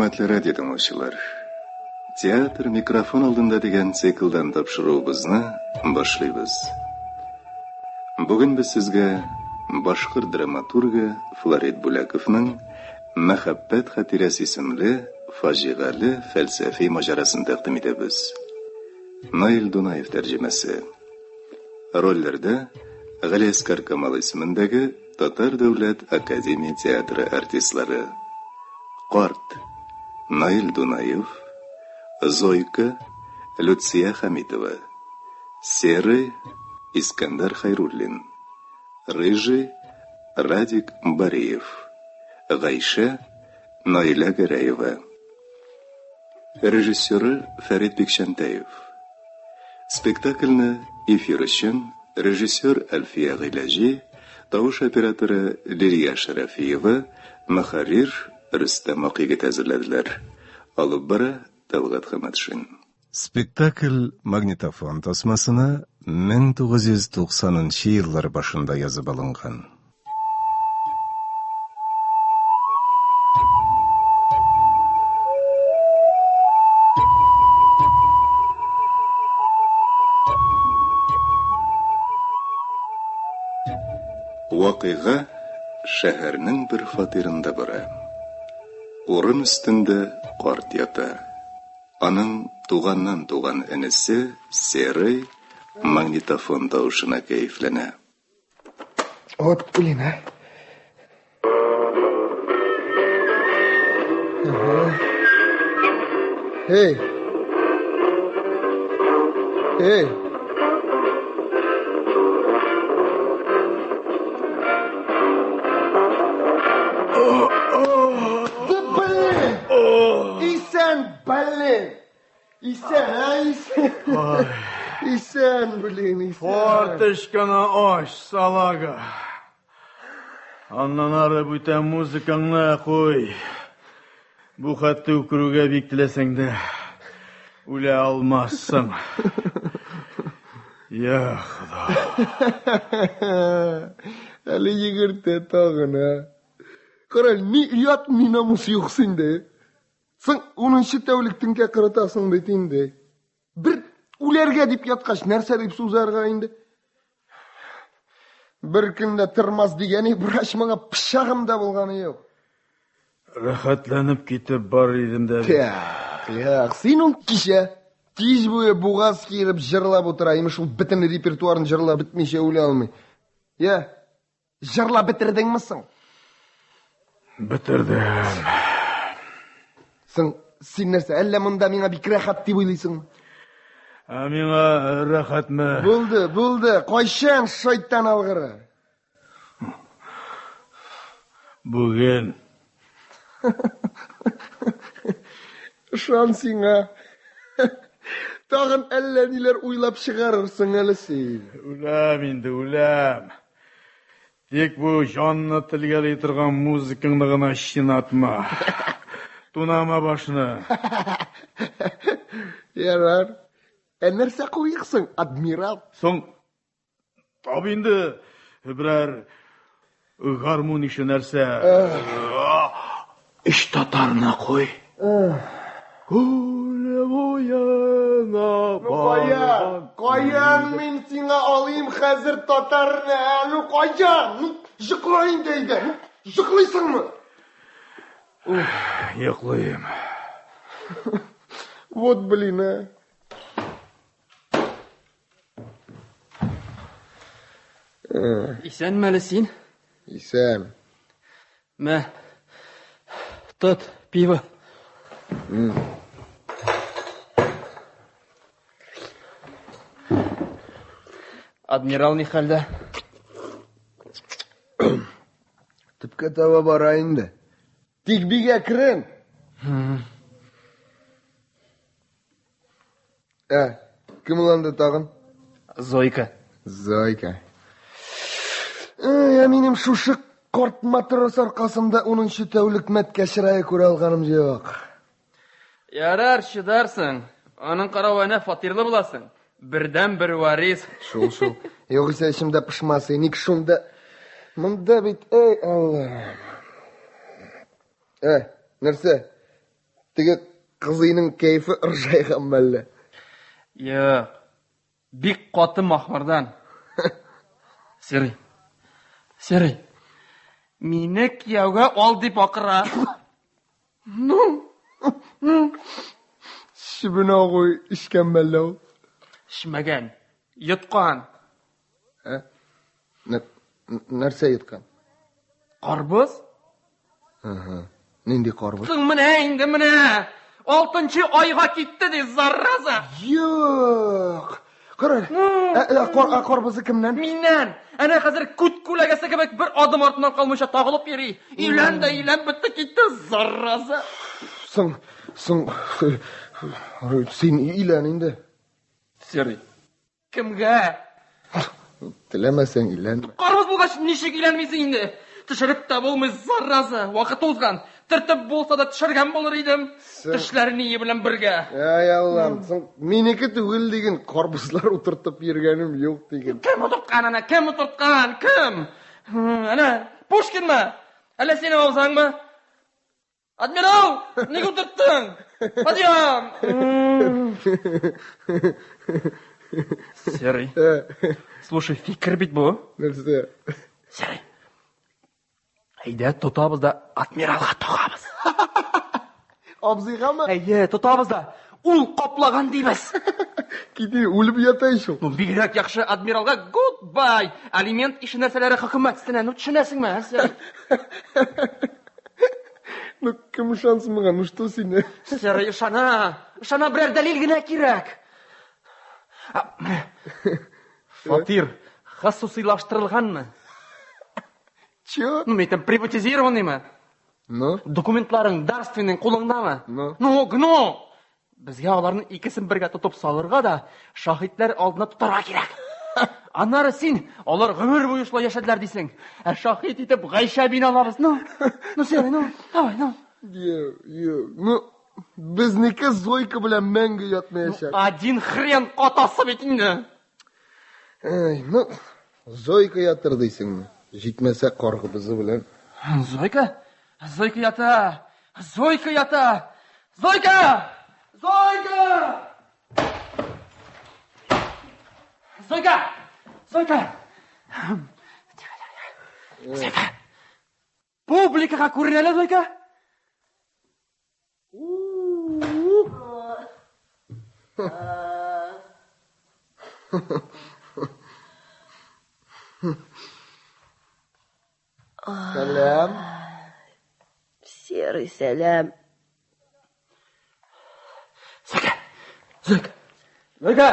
Hürmetli radyo dinleyiciler, Teatr mikrofon aldığında degan циклдан topshiruvimizni boshlaymiz. Bugun biz sizga boshqir dramaturgi Florid Bulakovning Muhabbat xotirasi ismli fojiali falsafiy mojarosini taqdim etamiz. Nail Dunayev tarjimasi. Rollarda G'aliaskar Kamal ismidagi Tatar davlat akademiya teatri artistlari Qort Nail Dunayev, Zoyka Lutsiya Hamidova, Serый Iskandar Xayrullin, Рыжий Radik Bariyev, G'aysha Noila Garayeva. Rejissyori Farid Bekshantayev. Spektaklni efir uchun rejissyor Alfiya G'ilaji, tovush operatori Liliya Sharafiyeva, muharrir Rustam Oqigit hazırladılar. Olib bora Talg'at Hamadshin. Spektakl magnitofon tasmasini 1990-yillar boshida yozib olingan. Voqea shaharning bir fatirida bora. O'rin ustida qort yota. Aning tug'andan tug'an inisi Serый magnitofon tovushina kayflana. Вот, блин, а. Эй. Эй. İsen, блин, İsen. Форточканы аш, салага. Аннан ары бүтән музыкаңны қой. Бу хатты үкіруге бик теләсәң дә үлә алмассың. Я Худа. Әлі егірте тағына. Қарал, ни ұят, ни намыс жоқ сенде. Сың 10-ші тәуліктіңке қыратасың бетінде. Bir ularga deb yotqash narsa deb so'zarga endi. Bir kunda tirmas degani burash menga pishag'imda bo'lgani yo'q. Rahatlanib ketib bor edim da. Yo'q, sen kecha tez bo'yi bo'g'az kelib jirlab o'tiraymi, shu bitin repertuarni jirlab bitmisha o'la olmay. Ya, jirlab bitirdingmi-sen? Bitirdim. Sen narsa alla munda menga bik rahat deb o'ylaysingmi? Amina rahatmi? Bo'ldi. Qo'yshan shayton alg'iri. Bugun. Şansına. Tağın elleniler uylab çıkarırsın hele sen. Ulam. Tek bu canlı tilga aytırgan muzikangni gana shinatma. Tunama başını. Yarar. Nerse koyuqsın, admiral? Soң, tabi indi, birer harmonişi nerse, iş tatarına koy. Kule boyana Koyan men sana alayım hazır tatarını. Koyan, jıklayın deydi. Jıklaysın mı? Yıklayayım. Вот, блин, а. İsen melesin? İsen. Mə, tut, pivo. Admiral ne halde? Tıpkı tava barayın da. Tikbiga kirin. Kim ulandı tağın? Zoyka. Ya benim şu şık kort matros arkasında 10-şi tevlik metkeşiraya köre alganım yok. Yarar şıdarsın. Onun karavana fatirli bulasın. Birden bir varis. Şul. Yoksa şimdi pişmasın. İlk şunda. Mında bit ey Allah'ım. Nerse? Tege kızının keyfi ırjaygan мәлле. Yo'q. Bik qoti mahmardan. Seri. Meni kuyovga ol deb oqira. Şibina koy işken мәлле o. Ishmagan. Yutqan. Нәрсә йоткан? Qarboz? Нинди карбыз? Endi mana 6-oyga ketdi de zarraza. Yo'q. Qara. Qarbizi kimdan? Mendan. Ana hozir kut-kulagasi kebek bir odim ortidan qolmasha tag'ilib yuri. Uylan bitta ketdi zarraza. Sen ilan endi. Seri. Kimga? Tilamasang ilanma. Qarboz bo'lgach nishik ilanmaysan endi. Tishirib ta bo'lmay zarraza. Vaqt o'zgan. Tirtib bo'lsa da tishirgan bo'lar edim. Tishlarini bilan birga. Ey Allah'ım, sen meniki tugul degen qarbuzlar o'tirtib yurganim yo'q degen. Kim o'tirtgan ana? Kim o'tirtgan? Kim? Ana, Pushkinmi? Hali seni o'zingmi? Admiral, nega o'tirtding? Podiyam. Seri. Слушай, fikr bit bu. Нәрсә? Seri. Hayda, tutabizda admiralga tog'amiz. Abzigami? Hayda, tutabizda ul qoplagan deymiz. Kidi o'lib yotay shu. Bu bigrak yaxshi admiralga goodbye. Aliment ishi narsalari hukumat ustidan tushunasizmi? Ну, kim ishonsimiga, ну что seni? Seri ishona biror dalilgina kerak. Fatir xususiylashtirilganmi? Чё? Metan privatizirованныйmi? Ну? Dokumentlaring darstvening qo'lingdami? No. Bizga ularni ikkisini birga tutib solirga da shohidlar oldida tutarga kerak. Anari sen ular umr bo'yi shular yashadilar desang, shohid etib g'ayshabin olamiz. No, seni, Davay, no. Yo'q. Ну, bizniki Zoyka bilan menga yotmayashar. Один хрен qotasi betingni. Ey, ну, Zoyka yotir deysingmi? Jitmasa qorg'i bizi bilan. Zoyka yata. Zoyka! Publikaga ko'rinadi Zoyka? Salam. Серый, салям. Zoyka!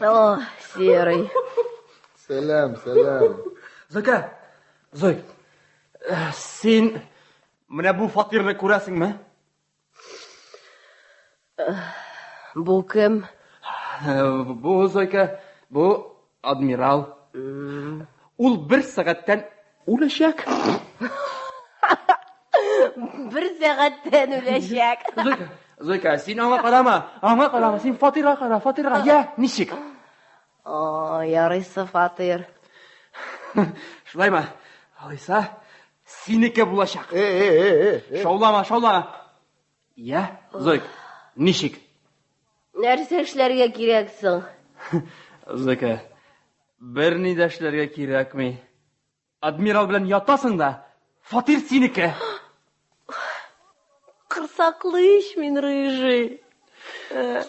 О, Серый. Salam. Zoy. Sen mana bu fatirni ko'rasingmi? Bu kim? Bu Zoyka, bu admiral. Ul 1 soatdan o'lashak. 1 saatdan o'lashak. Zoyka, sen anga qarama. Sen Fatirga qara. Ya, nishik. Yarısı Fatır. Shulaymi? Oysa, seniki bo'lashak. Shovlama. Ya, Zoyk, nishik. Нәрсә эшләргә кирәксең? Zoyka, bir nida ishlarga kerakmi? Admiral bilan yotasың da, Fatir seniki. Кырсаклы ич мин рыжий.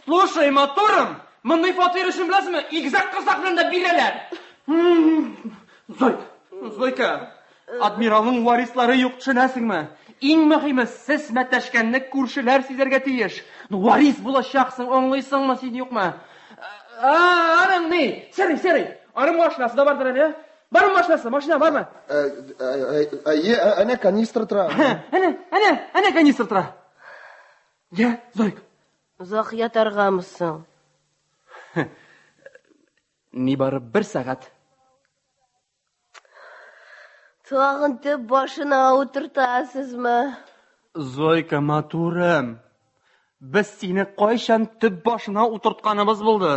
Слушай, моторым, bunday Fatir ishini bilasizmi? Egizak qirsoq bilan da beralar. Zoyka, admiralning varislari yo'q, tushunasizmi? Eng muhimi, siz matashganni ko'rshilar sizlarga tegish. Varis bo'lashaqsan, o'nglaysangmi, sen yo'qmi? Ana ne? Seri. Ana mashinasida bordilar ya. Bormi mashinasi? Mashina bormi? Ana kanistr tura. Ana kanistr tura. Ya, Zoyk. Узак ятаргамысың? Ni bari 1 soat. Tag'in tib boshina o'tirtasizmi? Zoyka motorim. Biz seni qo'yshan tib boshina o'tirtganimiz bo'ldi.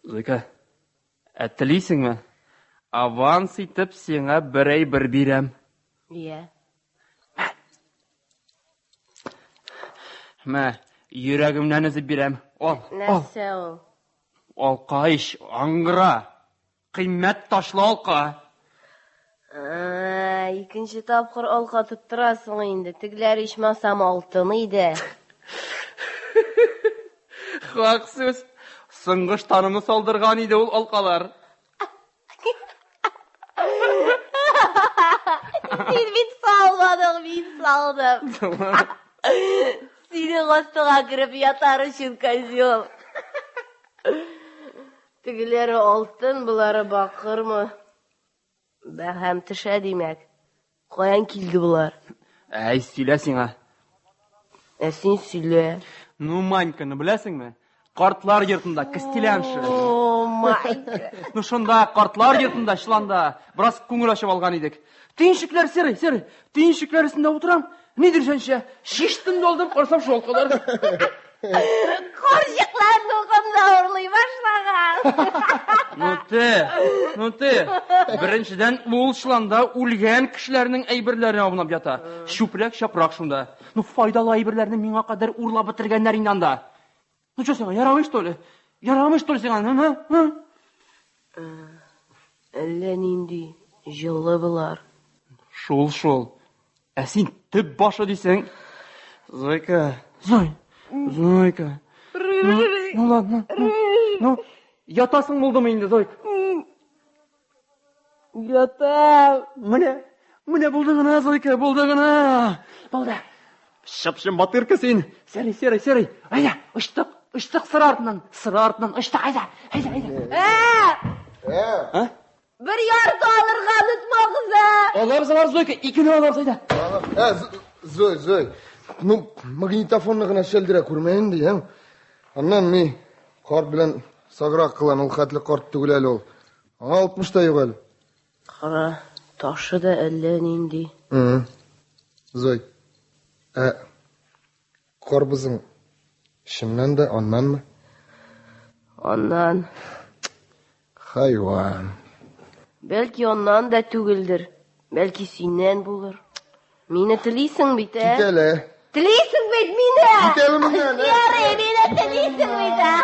Зойка, телисеңме? Аванс итеп сиңа бер ай бер бирәм. Иә. Мә, йөрәгемнән өзеп бирәм. Ал. Нәрсә ул? Алка иш, аңгыра. Кыйммәт ташлы алка. Икенче тапкыр алка тоттырасың инде. Тегеләр ичмасам алтын иде. Хак сүз. Сыңгыш танымны салдырган иде ул алкалар. Син бит салмадың, мин салдым. Синең астыга кирип ятар өчен козел. Тегеләре алтын, булары бакырмы? Бәһәм төшә димәк. Каян килде булар? Әй, сөйлә сиңа. Син сөйлә. Ну, Маньканы беләсеңме? Картлар йортында кестеляншы. О, май. Ну, шунда картлар йортында чыланда бераз күңел ачып алган идек. Тинчекләр сирый. Тинчекләр өстендә утырам. Нидер шәнчә? Шиштем долдым, карасам шул кадәр. Корҗыклар нугымда урлый башлаган. Ну ты. Беренчедән ул чыланда үлгән кешеләрнең әйберләрен абынап ята. Шүпрәк чапрак шунда. Ну, файдалы әйберләрне миңа кадәр урлап бетергәннәр инде анда. Ну, что сиңа, ярамый что ли? Ярамый что ли сиңа? Әллә нинди җылы булар. Шул. Ә син төп башы дисең. Зойка. Зойка. Ну ладно. Ну, ятасың булдымы инде, Зойка? Ятам. Менә булды гына, Зойка, булды гына. Булды. Шып-шым батырка син. Сәрий. Айда, ыштык сыр артынан, ыштык, айда. Бер ярты алырга онытмагыз. Алар, Зойка, икене алар, айда. Зой. Ну, магнитофонны гына шелдерә күрмәйин ди, һәм. Аннан ми карт белән саграк кылан ул хәтле карт түгел әле ул. Аңа 60 та юк әле. Кара, ташы да әллә нинди. Зой. Карбызың шымнан да аннанмы? Аннан. Хайван. Бәлки аннан да түгелдер. Бәлки синнән булыр. Мине телисең бит, ә? Кит әле. Телисең бит мине? Кит әле миннән. Ярый, мине телисең бит, ә?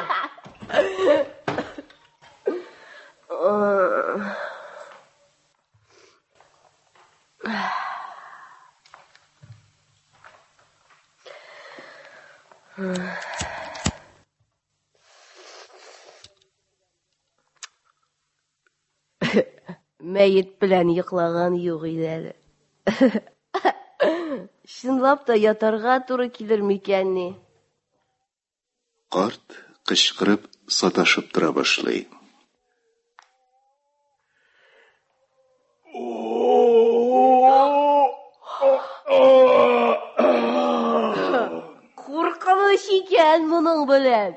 Мәйет белән йоклаган юк иде әле. Чынлап та ятарга туры килер микән ни? Карт кычкырып саташып тора башлый. Куркыныч икән моның белән.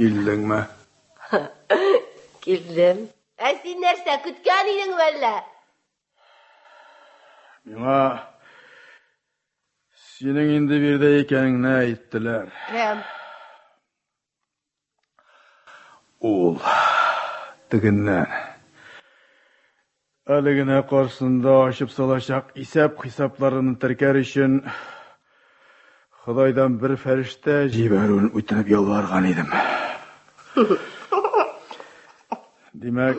Килдеңме? Килдем. Ә син нәрсә көткән идең әллә? Миңа синең инде бирдә икәнеңне әйттеләр. Кем? Ул тегеннән. Әле генә каршысында ачып салачак исәп-хисапларын теркәр өчен Худайдан бер фәрештә җибәрүен үтенеп ялварган идем. Димәк,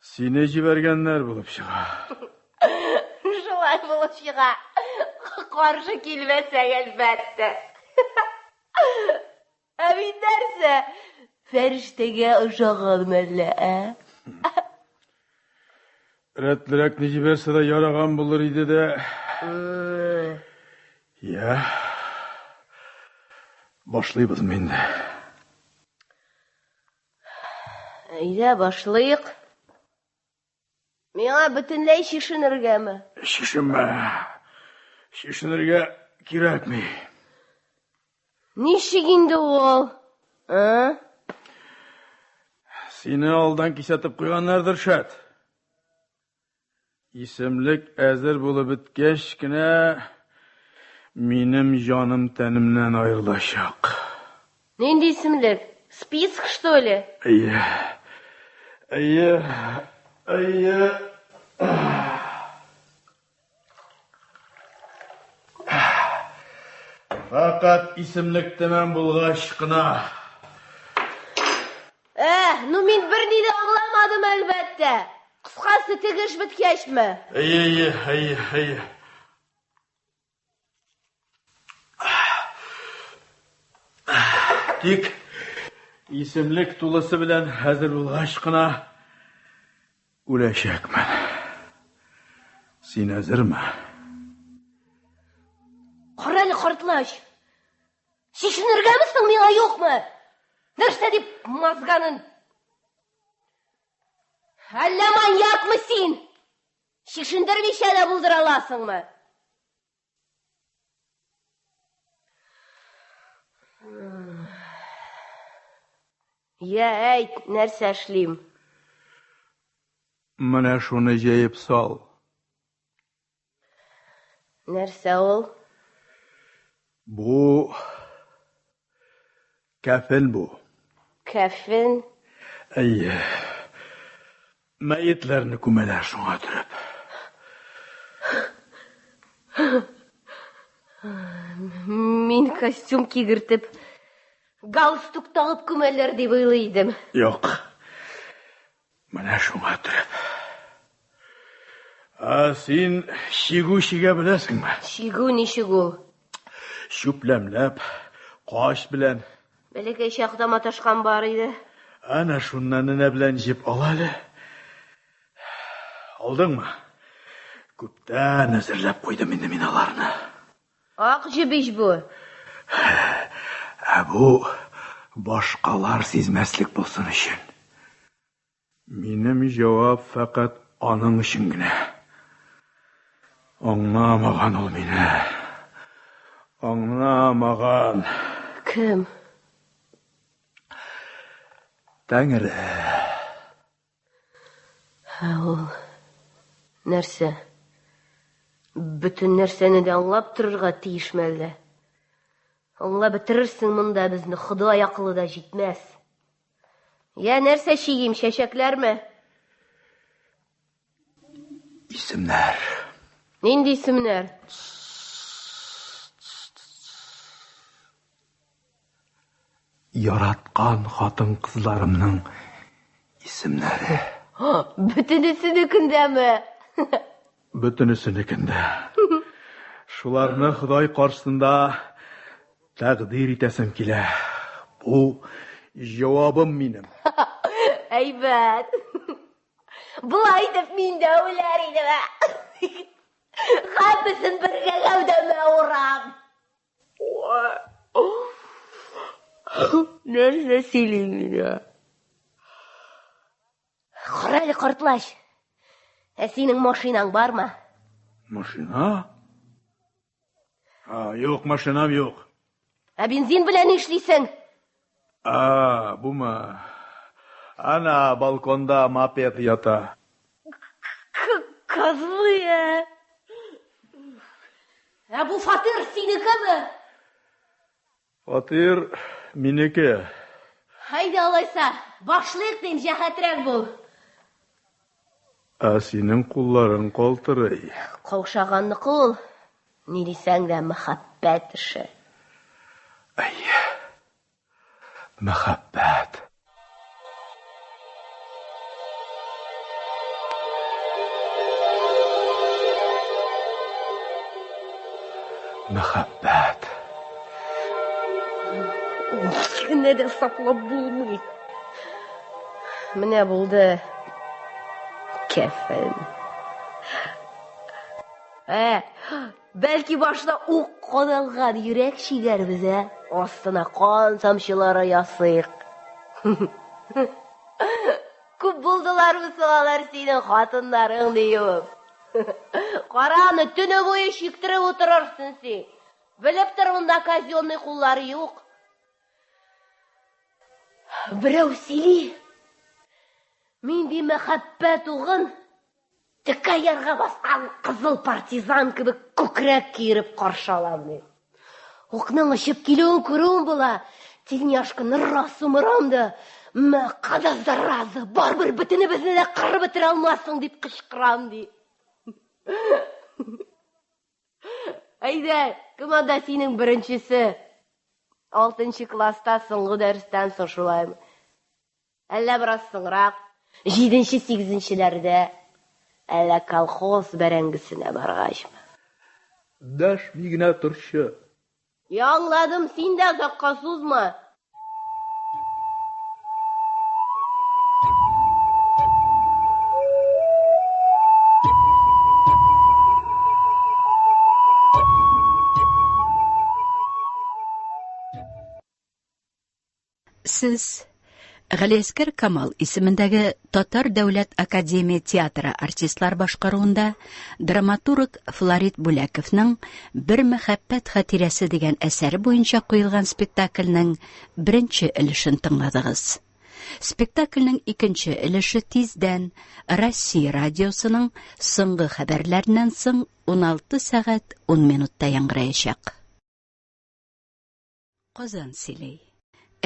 сине җибәргәннәр булып чыга. Шулай булып чыга. Каршы килмәсәң әлбәттә. Ә мин нәрсә? Фәрештәгә ошаган мәллә, ә? Рәтлерәкне җибәрсә дә яраган булыр иде дә. Я. Башлыйбыз инде. Әйдә, башлыйк. Миңа бөтенләй шишенергәме? Шишенергә кирәкми. Ничек инде ул? Сине алдан кисәтеп куйганнардыр шәт. исемлек әзер булып беткәч кенә минем җаным тәнемнән аерылачак. Нинди исемлек? Список, что ли? Әйе. Фақат исемлек тәмам булгач кына. Ну мин берни дә аңламадым әлбәттә. Кыскасы тегеш биткәчме? Әйе. Тик исемлек тулысы белән хәзер булгач кына үләчәкмен. Син әзерме? Каралы картлаш. Шишенергәме соң миңа юкмы? Нәрсә дип мазганын? Әллә маньякмы син? Шишендермичә дә булдыра аласыңмы? Я әйт, нәрсә эшлим? Менә шуны җәеп сал. Нәрсә ул? Бу кәфен бу. Кәфен? Әйе. Мәетләрне күмәләр шуңа төреп. Мин костюм кигертеп, галстук тагып күмәләр дип уйлыйдым. Юк. Менә шуңа төреп. Син шигу шигә беләсеңме? Шигу ни шигу? Шүпләмләп, каш белән. Бәләкәй чакта маташкан бар иде. Ана шуннан нә белән җеп ал әле. Алдыңмы? Күптән әзерләп куйдым инде мин аларны. Ак җибеш бу. Бу башкалар сизмәслек булсын өчен. Минем җавап фақат аның өчен генә. Аңламаган ул мине. Аңламаган. Кем? Тәңре. Ул нәрсә? Бүтән нәрсәне дә аңлап торырга тиешмәле. Аңлап бетерерсең монда безне Ходай акылы да җитмәс. Я нәрсә чигим, чәчәкләрме? Исемнәр. Нинди исемнәр? Яраткан хатын-кызларымның исемнәре. Бөтенесенекендәме? Бөтенесенекендә. Шуларны Ходай каршысында тәкъдир итәсем килә. Бу җавабым минем. Әйбәт. Булай итеп мин дә үләр идем. Хәбесен бергә гәүдәмә урам. Нәрсә сөйлим мин? Каралы картлаш. Синең машинаң бармы? Машина? Юк, машинам юк. Бензин белән эшлисең? Бума. Ана балконда мопед ята. Козлы. Бу фатир синекеме? Фатир минеке. Хайда алайса, башлыйк дим, җәһәтрәк бул. Синең кулларың калтырый. Каушаганныкы ул. Ни дисәң дә мәхәббәт эше. Әйе. Мәхәббәт. Мәхәббәт. Кенә дә саклап булмый. Менә булды. Кәфен. Бәлки башта ук кадалган йөрәк чигәрбез, астына кан тамчылары ясыйк. Күп булдылармы алар синең хатыннарың диюп. Караны төне буе чиктереп утырырсың син. Белеп тор, монда казённый куллар юк. Берәү сөйли. Мин ди мәхәббәт угын Текә ярга баскан кызыл партизан кебек күкрәк киереп каршы алам, ди. Окның очып килүен күрүем була. Тельняшканы расумырамды. Мә, када зараза, барбер бөтенебезне дә кырып бетерә алмассың дип кычкырам, ди. Әйдә, кем анда синең беренчесе? 6-нчы класста соңгы дәрестән соң шулаймы? Әллә бераз соңрак, 7-нче, 8-нчеләрдә, әллә колхоз бәрәңгесенә баргачмы? Дәшми генә торчы. Аңладым, син дә озакка сузма. Сез Галиәскәр Камал исемендәге Татар дәүләт академия театры артистлар башкаруында драматург Флорид Бүләковның «Бер мәхәббәт хатирәсе» дигән әсәре буенча куелган спектакльнең беренче өлешен тыңладыгыз. Спектакльнең икенче өлеше тиздән Россия радиосының соңгы хәбәрләреннән соң 16 сәгать 10 минутта яңгыраячак. Казан сөйли.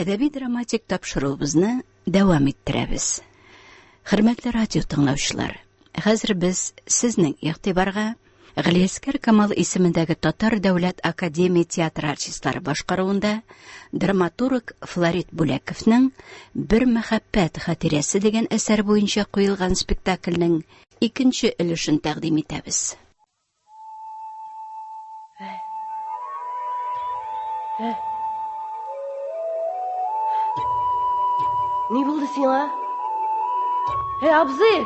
Әдәби-драматик тапшыруыбызны дәвам иттерәбез. Хөрмәтле радио тыңлаучылар, хәзер без сезнең игътибарга Галиәскәр Камал исемендәге Татар дәүләт академия театры артистлары башкаруында драматург Флорид Бүләковның «Бер мәхәббәт хатирәсе» дигән әсәр буенча куелган спектакльнең икенче өлешен тәкъдим итәбез. Ни булды сиңа? Абзый!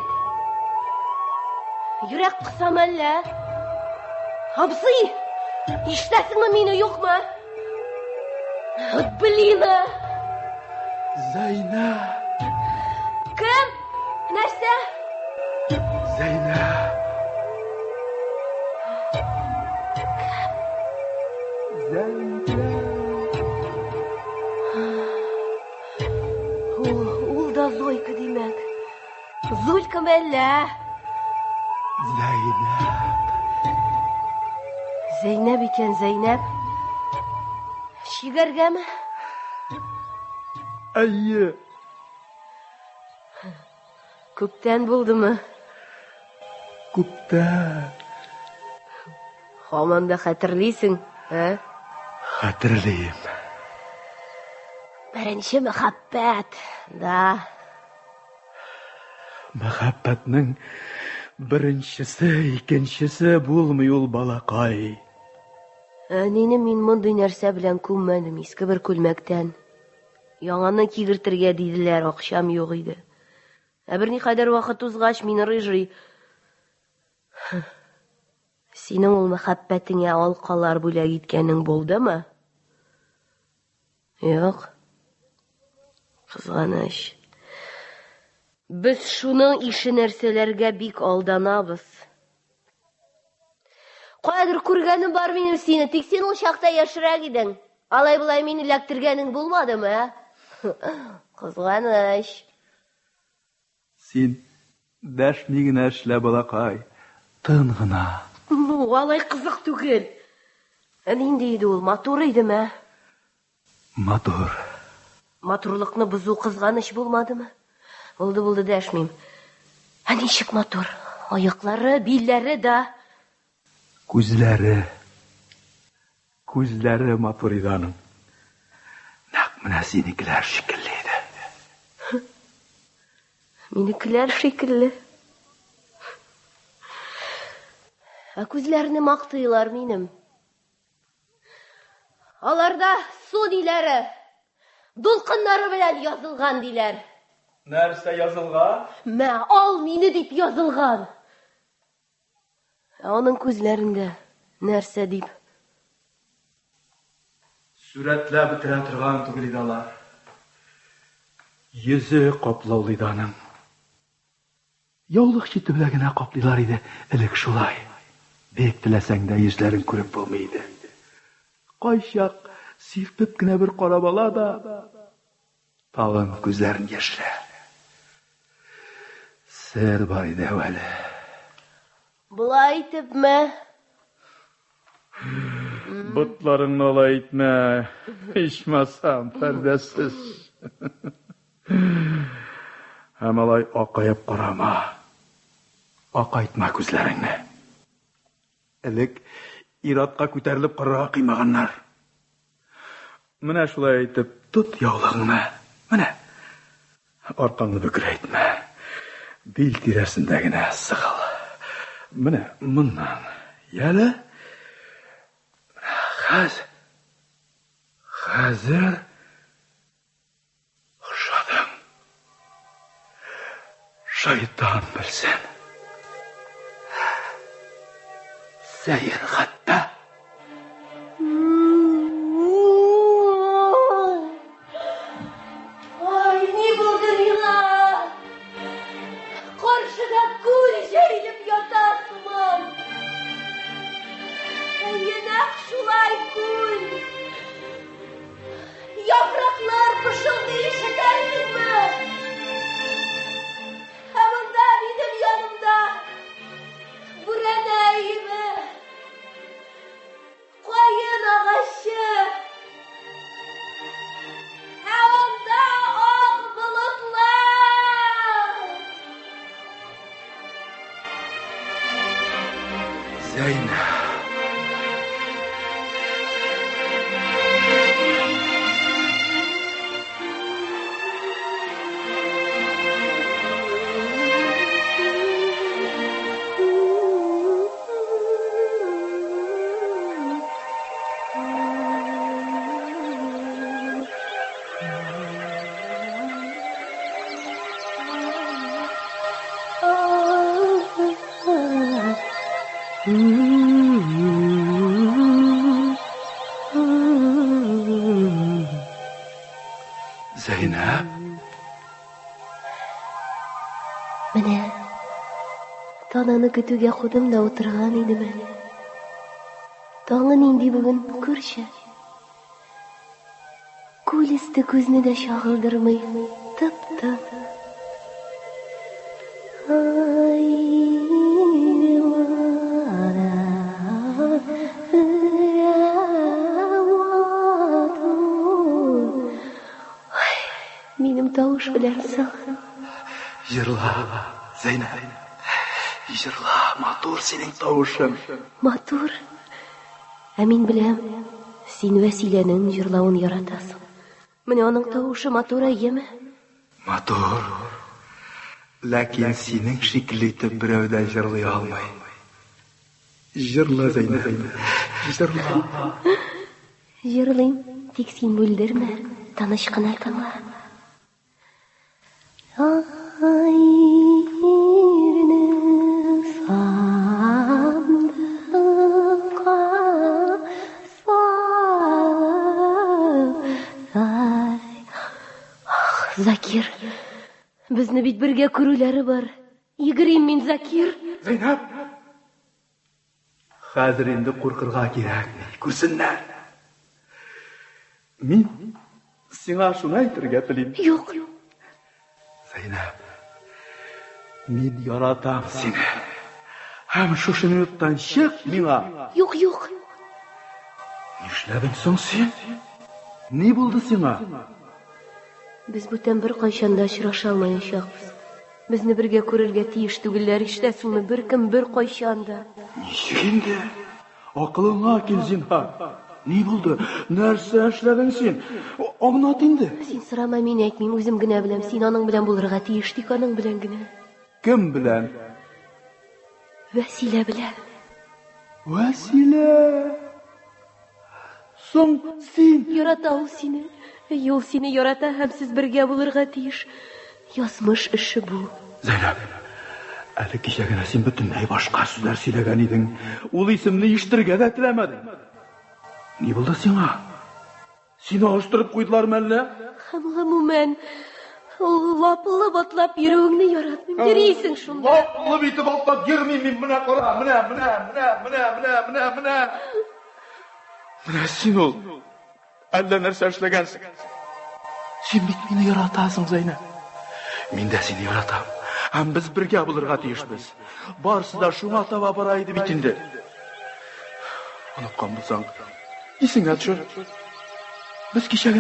Йөрәк кысам әллә? Абзый! Ишетәсеңме мине, юкмы? Блина! Зәйнә! Кем? Нәрсә? Зәйнә! Зәйнә! Ул да Зойка димәк. Зулька мәллә? Зәйнәп икән, Зәйнәп. Шигәргәме? Әйе. Күптән булдымы? Күптән. Һаман да хәтерлисең, ә? Хәтерлим. Беренче мәхәббәт, да. Мәхәббәтнең беренчесе, икенчесе булмый ул, балакай. Әнине мин мондый нәрсә белән күммәдем, иске бер күлмәктән. Яңаны кигертергә диделәр, акчам юк иде. Бер никадәр вакыт узгач, мин рыжый. Синең ул мәхәббәтеңә алкалар бүләк иткәнең булдымы? Юк. Кызганыч. Без шуның ише нәрсәләргә бик алданабыз. Кадер күргәнем бар минем сине, тик син ул чакта яшьрәк идең. Алай-булай мине эләктергәнең булмадымы? Кызганыч. Син дәшми генә эшлә, балакай. Тын гына. Алай кызык түгел. Нинди иде ул, матур идеме? Матур. Матурлыкны бозу кызганыч булмадымы? Булды дәшмим. Ничек матур? Аяклары, билләре да. Күзләре матур иде аның. Нәкъ менә синекеләр шикелле иде. Минекеләр шикелле. Күзләрне мактыйлар минем. Аларда су диләре, дулкыннары белән язылган диләр. Нәрсә язылган? Мә, ал мине дип язылган. Аның күзләрендә нәрсә дип? Сүрәтләп бетерә торган түгел иде алар. Йөзе каплаулы иде аның. Яулык чите белән генә каплыйлар иде, элек шулай. Бик теләсәң дә йөзләрен күреп булмый иде. Кайчак сирпеп кенә бер карап ала да, тагын күзләрен яшерә. Сер бар иде әле. Булай итепме? Butlarını ola etme. İçmasam perdesiz. Hem alay akayıp karama. Akaytma gözlerini. Elek iratqa көтәрелеп карарга кыймаганнар. Менә шулай әйтеп, тот яулыгыңны. Менә. Аркаңны бөкрәйтмә. Бил тирәсендә генә сыгыл. Менә моннан. Яле. Хәзер ошадың. Шайтан белсен. Сәйер хатта. Ай, ни булды миңа? Каршыда күл җәйелеп ятасымын. Нәкъ шулай күл. Яфраклар пышылдый ишетәсезме? Ә монда минем янымда бүрәнәйме? Каен агачы. Ә анда ак болытлар. Зәйнә. Zeynep. Менә тананы көтүгә кудым да утырган идем әле. Таңы нинди бүген күрче. Күл өсте күзне дә чагылдырмый, тып-тып. Минем тавыш белән саң. Жырла, Зәйнәп. Жырла, матур синең тавышың. Матур. Ә мин беләм, син Вәсиләнең җырлавын яратасың. Менә аның тавышы матур әйеме? Матур. Ләкин синең шикелле итеп берәү дә җырлый алмый. Жырла, Зәйнәп. Жырла. Җырлыйм, тик син бүлдермә, таныш кына тыңла. Закир, безне бит бергә күрүләре бар. Йөгерим мин, Закир. Зәйнәп. Хәзер инде куркырга кирәкми. Күрсеннәр. Мин сиңа шуны әйтергә телим. Юк. Зәйнәп. Мин яратам сине. Һәм шушы минуттан чык миңа. Юк. Нишләдең соң син? Ни булды сиңа? Без бүтән бер кайчан да очраша алмаячакбыз. Безне бергә күрергә тиеш түгелләр, ишетәсеңме? Беркем бер кайчан да. Ничек инде? Акылыңа кил зинһар. Ни булды? Нәрсә эшләдең син? Аңлат инде. Син сорама, мин әйтмим, үзем генә беләм. Син аның белән булырга тиеш, тик аның белән генә. Кем белән? Вәсилә белән. Вәсилә. Соң син Ярата ул сине. Ул сине ярата һәм сез бергә булырга тиеш. Язмыш эше бу. Зәйнәп. Әле кичә генә син бөтенләй башка сүзләр сөйләгән идең. Ул исемне ишетергә дә теләмәдең. Ни булды сиңа? Сине аштырып куйдылармы әллә? Һәм гомумән, ул лапылы батлап йөрүеңне яратмыйм. Йөрисең шунда. Лапылы битеп атлап йөрмим мин, менә кара, менә. Менә син ул. Әллә нәрсә эшләгәнсең. Син бит мине яратасың, Зәйнәп. Мин дә сине яратам. Һәм без бергә булырга тиешбез. Барысы да шуңа таба бара иде бит инде. Оныткан булсаң, исеңә төшер. Без кичә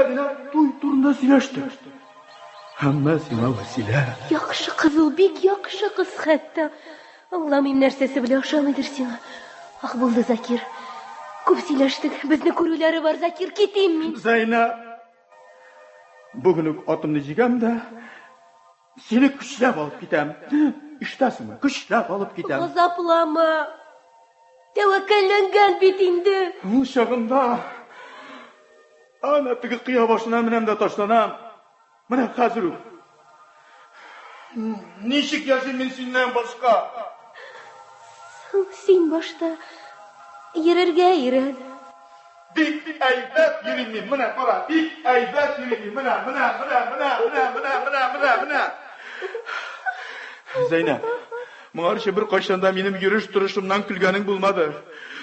генә туй турында сөйләштек. Һәммә сиңа Василә. Яхшы кыз ул, бик яхшы кыз хәтта. Аңламыйм, нәрсәсе белән ошамыйдыр сиңа. Ах, булды, Закир. Күп сөйләштек. Безне күрүләре бар, Закир, китим мин. Зайна, бүген үк атымны җигәм дә, сине көчләп алып китәм. Ишетәсеңме? Көчләп алып китәм. Газаплама. Тәвәккәлләнгән бит инде. Ул чагында ана теге кыя башына менәм дә ташланам. Менә хәзер үк. Ничек яшим мин синнән башка? Син башта йөрергә өйрән. Бик әйбәт йөрим мин. Менә кара, бик әйбәт йөрим мин. Менә. Зәйнәп, моңарчы бер кайчанда минем йөреш турышымнан көлгәнең булмады.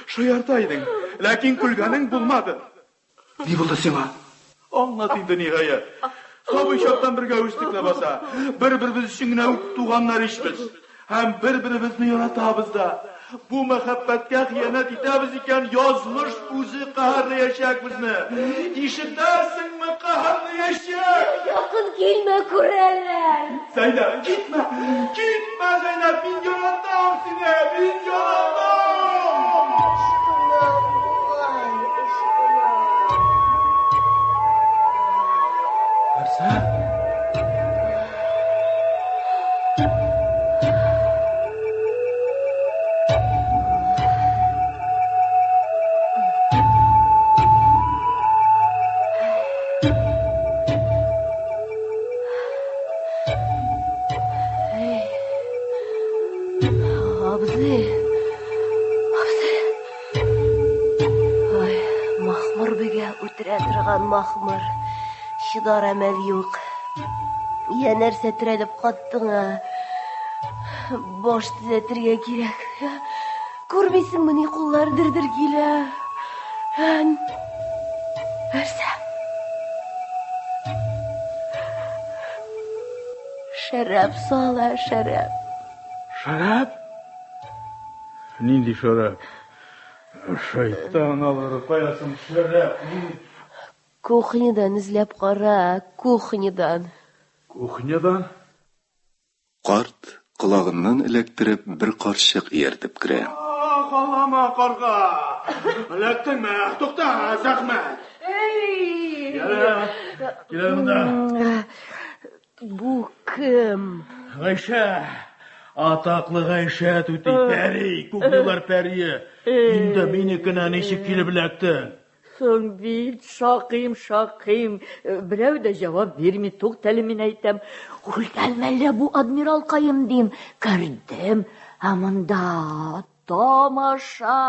Шаярта идең, ләкин көлгәнең булмады. Ни булды сиңа? Аңлат инде ниһаять. Сабый чактан бергә үстек ләбаса. Бер-беребез өчен генә үк туганнар ишбез. Һәм бер-беребезне яратабыз да. Бу мәхәббәткә хыянәт итәбез икән, язмыш үзе каһарлаячак безне. Ишетәсеңме, каһарлаячак? Якын килмә, күрәләр. Зәйнә, китмә, Зәйнә, мин яратам сине, мин яратам. Нәрсә? Абзый. Ай, махмыр бегә үтерә торган махмыр. Чыдар әмәл юк. Я нәрсә терәлеп каттыңа? Баш төзәтергә кирәк. Күрмисеңме, ни куллар дер-дер килә. Нәрсә? Шәраб сала, шәраб. Шарап? Нинди шарап? Шайтан алыр каясың шарап. Кухнядан эзләп кара, кухнядан. Кухнядан? Карт колагыннан эләктереп бер карчык ияртеп керә. Халама карга. Эләктеңме? Тукта, зәхмәт. Килә монда. Бу кем? Гайша. Атаклы Гайша түти пәри, күкнеләр пәрие. Инде минекенә ничек килеп эләктең? Соң бит, шакыйм. Берәү дә җавап бирми, туктале мин әйтәм. Үлгәнмәллә бу адмиралкаем дим. Кердем, ә монда тамаша.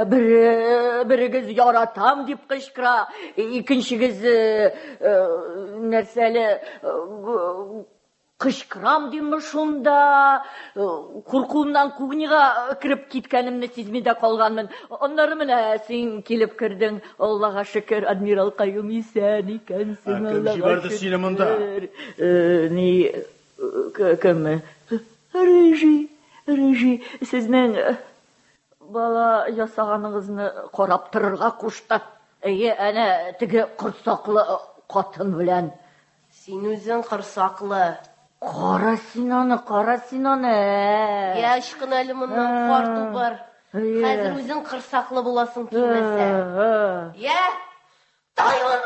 Берегез яратам дип кычкыра, икенчегез нәрсәле кычкырам димме шунда. Куркуымнан кухняга кирип киткәнемне сизми дә калганмын. Аннары менә син килеп кердең. Аллага шөкер, адмирал Каюм исән икәнсең. Кем җибәрде сине монда? Ни кем? Режи, сезнең бала ясаганыгызны карап торырга кушты. Әнә теге корсаклы катын белән. Син үзең корсаклы. Кара син аны. Яшь кына әле моннан карту бар. Хәзер үзең корсаклы буласың килмәсә. Я? Тайган!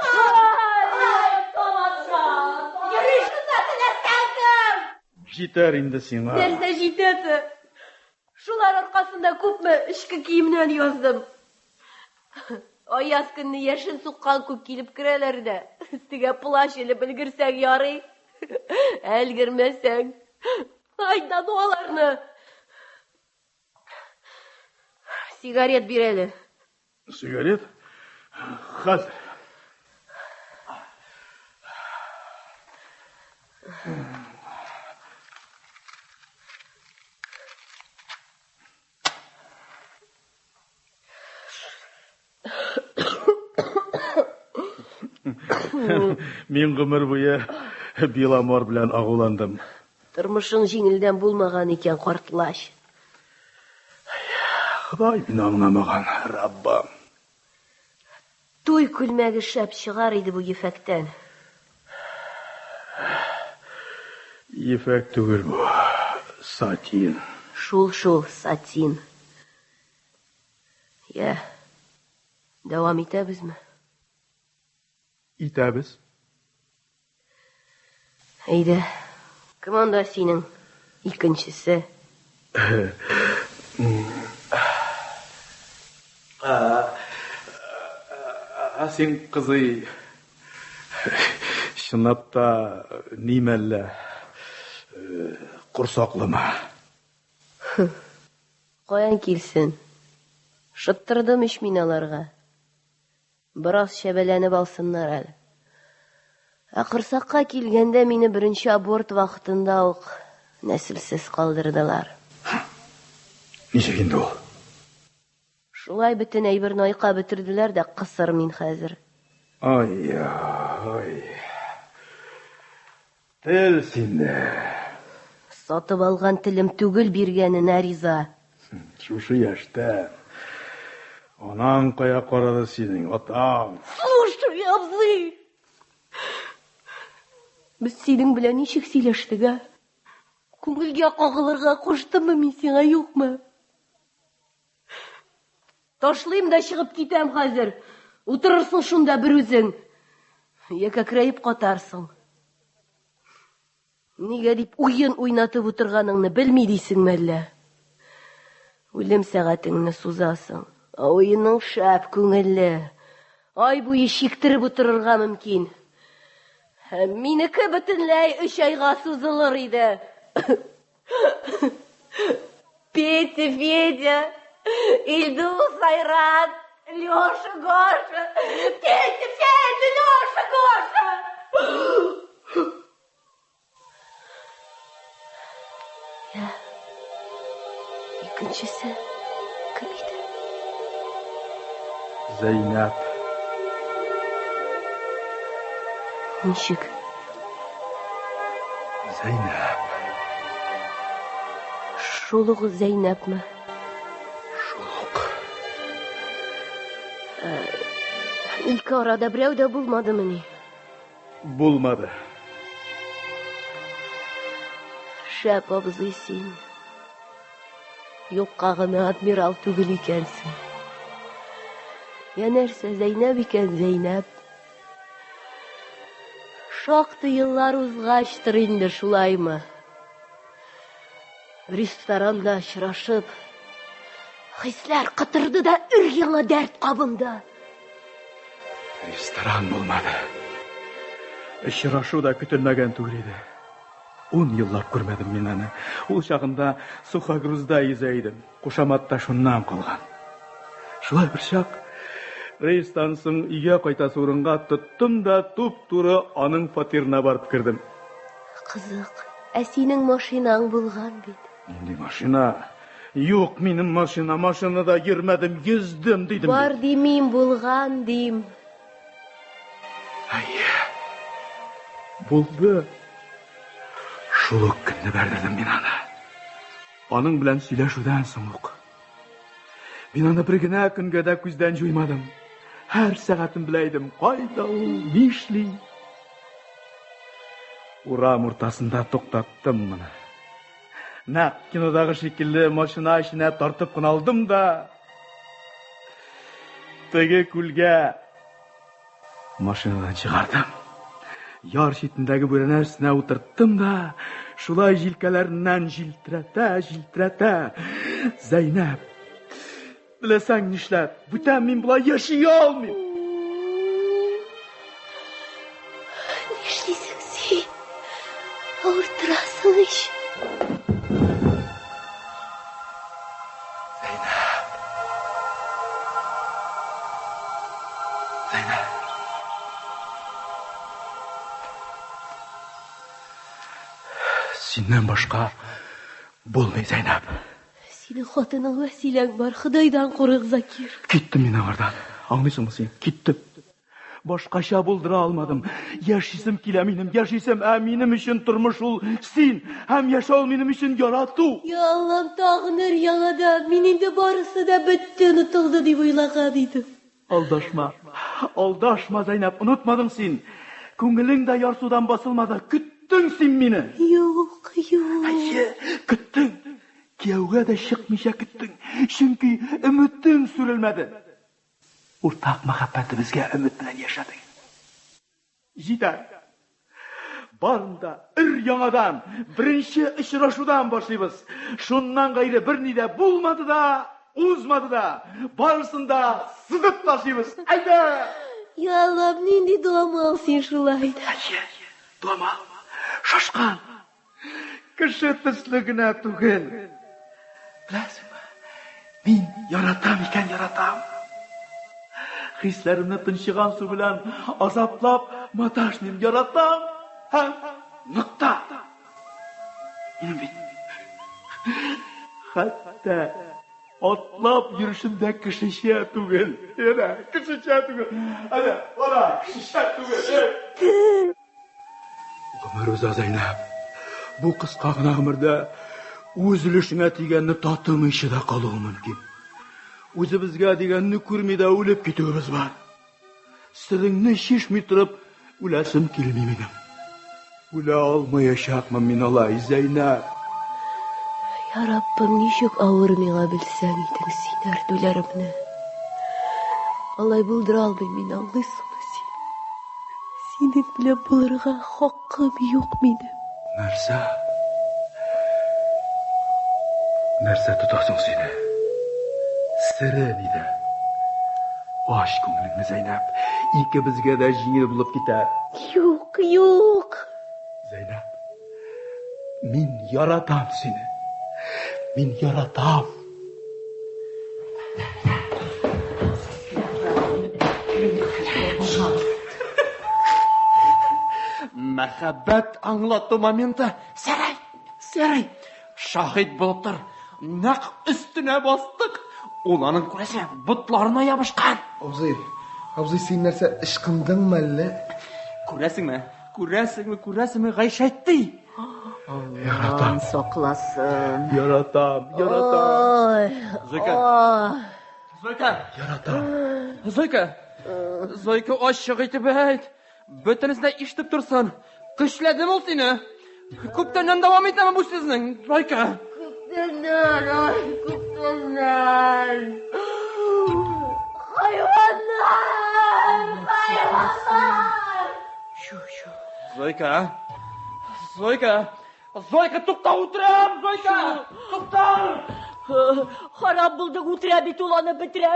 Тамаша! Йөришкә теләсәң! Җитәр инде сиңа. Нәрсә җитәсе? Шулар аркасында күпме эшке киемнән яздым. Аяз көнне яшен суккан күк килеп керәләр дә. Өстегә плащ элеп өлгерсәң ярый. Әлгермәсәң, айдан аларны. Сигарет бир әле. Сигарет? Хәзер. Мин гомер буе Биламор белән агуландым. Тормышың җиңелдән булмаган икән, картлач. Ходай мине аңламаган, Раббам. Туй күлмәге шәп чыгар иде бу ефәктән. Ефәк түгел бу. Сатин. Шул, сатин. Я, дәвам итәбезме? Итәбез. Әйдә, кем анда синең икенчесе? Син кызый чынлап та нимәллә курсаклымы? Каян килсен? Шыттырдым ич мин аларга. Бераз шәбәләнеп алсыннар әле. Кырсакка килгәндә мине беренче аборт вакытында ук нәселсез калдырдылар. Ничек инде ул? Шулай бөтен әйберне айка бетерделәр дә кысыр мин хәзер. Ай. Тел синде. Сатып алган телем түгел биргәненә риза. Шушы яшьтә. Анан кая карады синең атаң? Слушай, абзый! Без синең белән ничек сөйләштек, а? Күңелгә кагылырга куштымы мин сиңа, юкмы? Ташлыйм да чыгып китәм хәзер. Утырырсың шунда бер үзең. Я кәкрәеп катарсың. Нигә дип уен уйнатып утырганыңны белми дисеңме әллә? Үлем сәгатеңне сузасың. Уеның шәп күңелле. Ай буе чиктереп утырырга мөмкин. Минеке бөтенләй 3 айга сузылыр иде. Петя, Ильдус, Айрат, Лёша, Гоша. Петя, Лёша, Гоша. Я. Икенчесе кем иде? Зәйнәп. Ничек? Зәйнәп. Шул ук Зәйнәпме? Шулук. Ике арада берәү дә булмадымы ни? Булмады. Шәп абзый син. Юкка гына адмирал түгел икәнсең. Я нәрсә, Зәйнәп икән, Зәйнәп. Шактый еллар узгачтыр инде, шулаймы? Ресторанда очрашып, хисләр кытырды да өр-яңа дәрт кабынды. Ресторан булмады. Очрашу да көтелмәгән түгел иде. 10 еллап күрмәдем мин аны. Ул чагында Сухогрузда йөзә идем. Кушаматта шуннан калган. Шулай бер чак рейстан соң өйгә кайтасы урынга тоттым да туп-туры аның фатирына барып кирдем. Кызык, синең машинаң булган бит. Нинди машина? Юк, минем машина. Машинада йөрмәдем, йөздем дидем. Бар димим, булган дим. Ай. Булды. Шул ук көнне бәрдердем мин аны. Аның белән сөйләшүдән соң ук. Мин аны бер генә көнгә дә күздән җуймадым. Һәр сәгатен беләйдем. Кайда ул, нишли? Урам уртасында туктаттым моны. Нәкъ кинодагы шикелле машина эченә тартып кына алдым да теге күлгә машинадан чыгардым. Яр читендәге бүрәнә өстенә утырттым да шулай җилкәләреннән җилтерәтә. Зәйнәп, беләсәң нишләп? Бүтән мин болай яши алмыйм. Нишлисең син? Авыртырасың ич. Синнән башка булмый, Зәйнәп. Синең хатының Вәсиләң бар, Худайдан курык, Закир. Киттем мин аңардан. Аңлыйсыңмы син? Киттем. Boshqacha buldira olmadim. Yashasam kela menim, yashasam menim uchun turmush ul sen, ham yashov menim uchun yaratu. Ya Allah'ım tağınır yanada, minin de barısı da bitti unutuldu diye uylagan idim. Aldashma Zeynep, unutmadın sen. Ko'ngling de yarsudan basılmadı, küttün sen meni. Yok. Küttün. Kuyovga da chiqmisha küttün. Chunki umiding surilmadi. O'rtaq muhabbatimizga umid bilan yashadik. Yetar. Barında yangadan birinchi uchrashuvdan boshlaymiz. Shundan g'ayri bir nida bo'lmadi da, o'zmadi da, barısında sızıp taşıyımız. Ayda! Ya Allah'ım nindi duamı alsın şulaydı. Duama, şaşkan. Kışı tıslıgına tugel. Bilasizmi? Men yaratam ekan yaratam. Hislarimni tinchigan suv bilan azoblab matashnim yaratam. Ha, nuqta. Mening bit. Hatta otlab yurishimda kishicha tugel. Yana kishicha tugel. Ana, kishicha tugel. Mirzo Zeynep, bu qisqagina umrda o'zilishingga teganni totim ishida qoluv mumkin. O'zimizga deganni ko'rmayda o'lib ketamiz bor. Siringni shishmay turib o'lasim kelmay mening. O'la olmayashaqman men Alloh Zeynep. Ya Rabbim nişik ağır mena bilsen idin sinar dölerimni. Allah buldur almayın men anlıyorsun sen. Senin bile bulurga hakkım yok benim. Narsa tutarsın seni. Sirenide. Aşk ko'nglingni Zeynep. İkimizga da yengil bo'lib ketar. Yok. Zeynep. Men yaratam seni. Men yaratam. Muhabbat anlatı momenti. Saray. Şahit bulup tur. Naq üstüne bastık. Ulanın kurası butlarına yapışkan. Abzay sen narsa ishqindin malla? Kurasingmi g'ayshaytdi. Allah'ım saklasın. Yaratam. Zoyka aşık etib ayt. Bütünüzde iştip tursun. Qishladim ol seni. Ko'pdan davom etaman bu sizning, Zoyka. Kuptanlar. Hayvanlar. Şu. Zoyka to'xta o'tiram, Zoyka. To'xta. Harap bulduk bit ulanı bitire.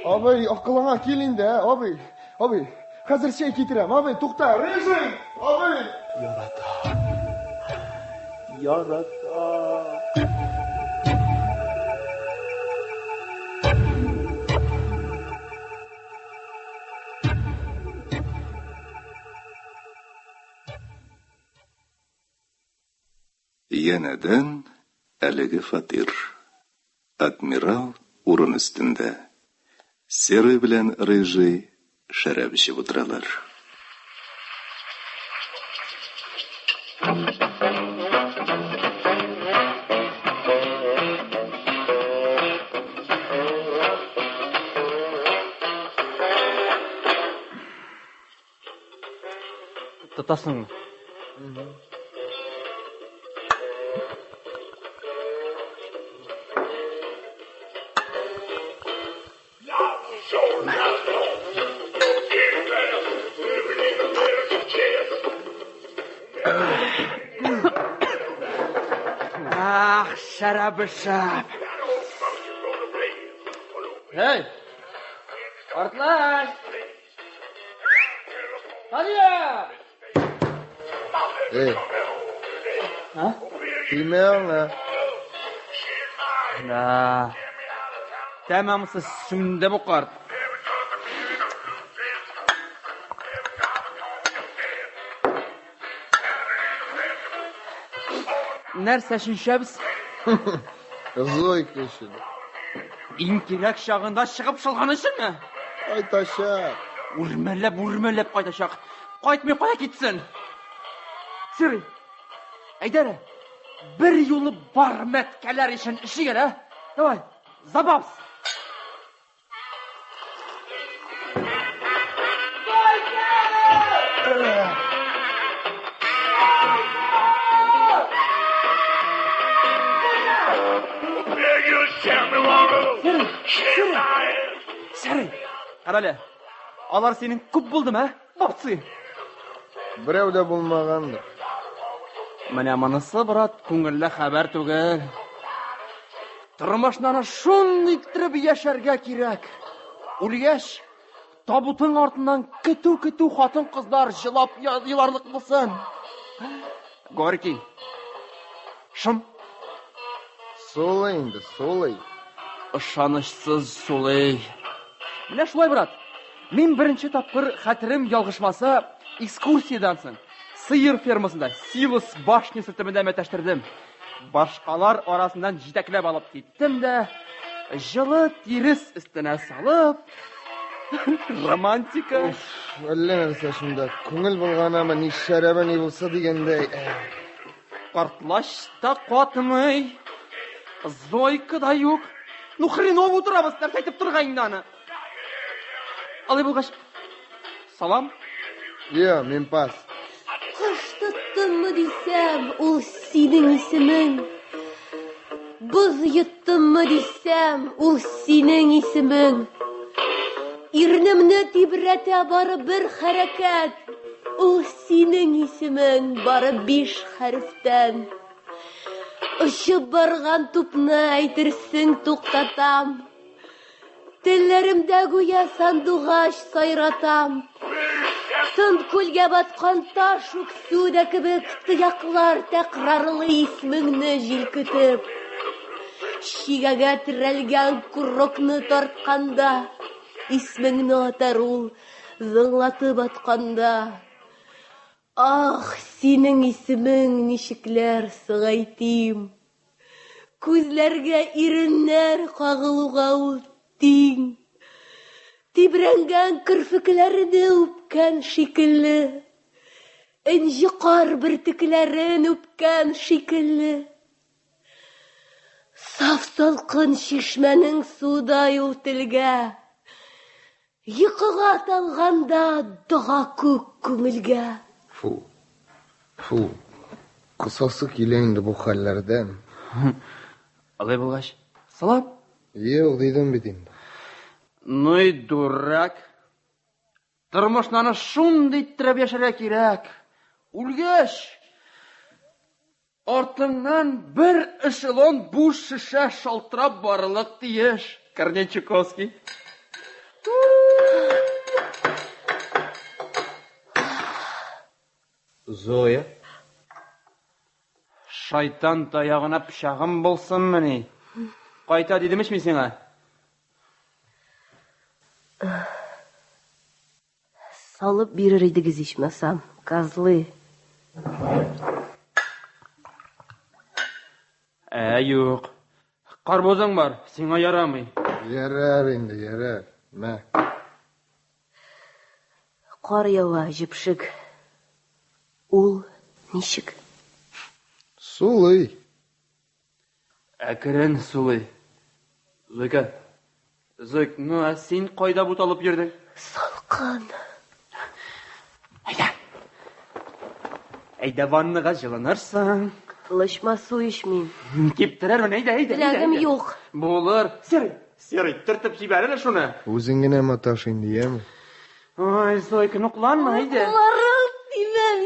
Abi akılına kelin de abi. Hazır şey getirem abi to'xta. Rejim. Abi. Yaratam. Yanadan haligi Fatir. Admiral o'rin ustida. Seri bilan Rejay sharab ichib o'tiralar. Tutasın. Şarabı. Hey! Artlar! Hadi ya! Ha? Bilmiyorum la. La. Tamam siz şimdi bu kart. Nerse şinşabiz? Zoyka şimdi. Иң кирәк чагында чыгып шылганы өченме? Кайтачак. Үрмәләп кайтачак. Кайтмый кая китсен? Сири. Әйдәре. Бер юлы бар мәткәләр өчен эшигә, а? Давай. Забавс. Сири. Карале. Алар синең күп булдымы, бабцы? Берәү дә булмагандыр. Менә монысы, брат, күңелле хәбәр түгел. Тормышны шундый иттереп яшәргә кирәк. Үлгәч, табутың артыннан көтү хатын-кызлар җылап еларлык булсын. Горький. Шым. Сулый инде, сулый. Ышанычсыз сулый. Менә шулай, брат. Мин беренче тапкыр хәтерем ялгышмаса, экскурсиядан соң сыер фермасында Силос башнясы төбендә мәтәштердем. Башкалар арасыннан җитәкләп алып киттем дә, җылы тирес өстенә салып, романтика. Әллә нәрсә шунда. Күңел булганамы, ни шәрабы ни булса дигәндәй. Картлаш та катмый. Зойка да юк. Ну хреново утырабыз, нәрсә әйтеп торган инде аны. Алай булгач, салам. Я, мин пас. Кыш тоттыммы дисәм, ул синең исемең. Боз йоттыммы дисәм, ул синең исемең. Ирнемне тибрәтә бары бер хәрәкәт, ул синең исемең бары 5 хәрефтән. Очып барган тупны әйтерсең туктатам. Телләремдә гүя сандугач сайратам. Тын күлгә баткан таш үксүдә кебек тыяклар тәкрарлы исмеңне җилкетеп. Шигәгә терәлгән курокны тартканда, исмеңне атар ул зыңлатып атканда. Ах, синең исемең ничекләр сыгайтим. Күзләргә иреннәр кагылуга ул тиң. Тибрәнгән кырфекләрне үпкән шикелле. Энҗе кар бөртекләрен үпкән шикелле. Саф салкын чишмәнең судай ул телгә. Йокыга талганда дога күк күңелгә. Фу. Кысасы килә инде бу хәлләрдән. Алай булгач, салам. Юк, дидем бит инде. Ну и дурак. Тормышны шундый иттереп яшәргә кирәк. Үлгәч, артыңнан бер эшелон буш шешә шалтырап барылык тиеш. Корнечуковский. Зоя. Шайтан таягына пычагым булсынмы ни? Кайта дидемеш мин сиңа? Салып бирер идегез ичмәсәм, козлы. Юк. Карбозың бар, сиңа ярамый. Ярар инде, ярар. Мә. Кар ява, җепшек. Ул ничек? Сулый. Әкрен сулый. Зойка. Зойк, ну а син кайда буталып йөрдең? Салкын. Әйдә ванныга җылынырсың. Лышма су ичмим. Киптерермен, әйдә. Теләгем юк. Булыр. Серый, төртеп җибәр әле шуны. Үзең генә маташ инде, яме? Ой, Зойка, нукланма, әйдә. Ларым тимәм,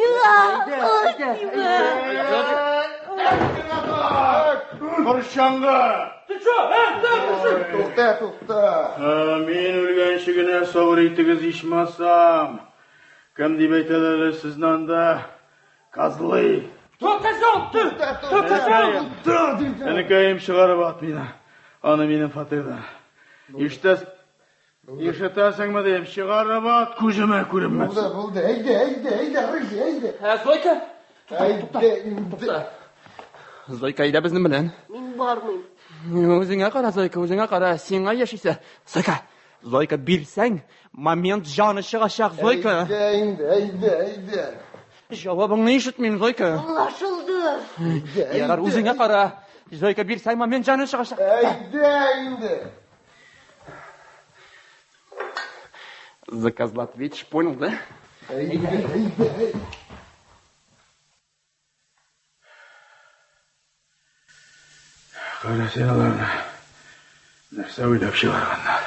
Борчанга! Тукта. Мин үлгәнче генә савыр итегез ичмасам. Кем дип әйтәләр сезнән дә? Козлы. Әнекәем чыгарып ат мине. Аны минем фатирда. Ишетәсеңме дим, чыгарып ат, күземә күренмәс. Булды. Әйдә. Зойка. Әйдә. Зойка, әйдә безнең белән. Мин бармыйм. Өзеңә кара, Зойка, өзеңә кара. Сиңа яшисә. Зойка, Зойка бирсәң, момент жаны чыгачак, Зойка. Әйдә. Җавабыңны ишетмим, Зойка. Аңлашылды. Ярар, үзеңә кара. Зойка бирсәң, момент жаны чыгачак. Әйдә инде. Заказлат, видишь, понял, да? Әйдә. Қара сен аларны нәрсе ойлап шығарғандар.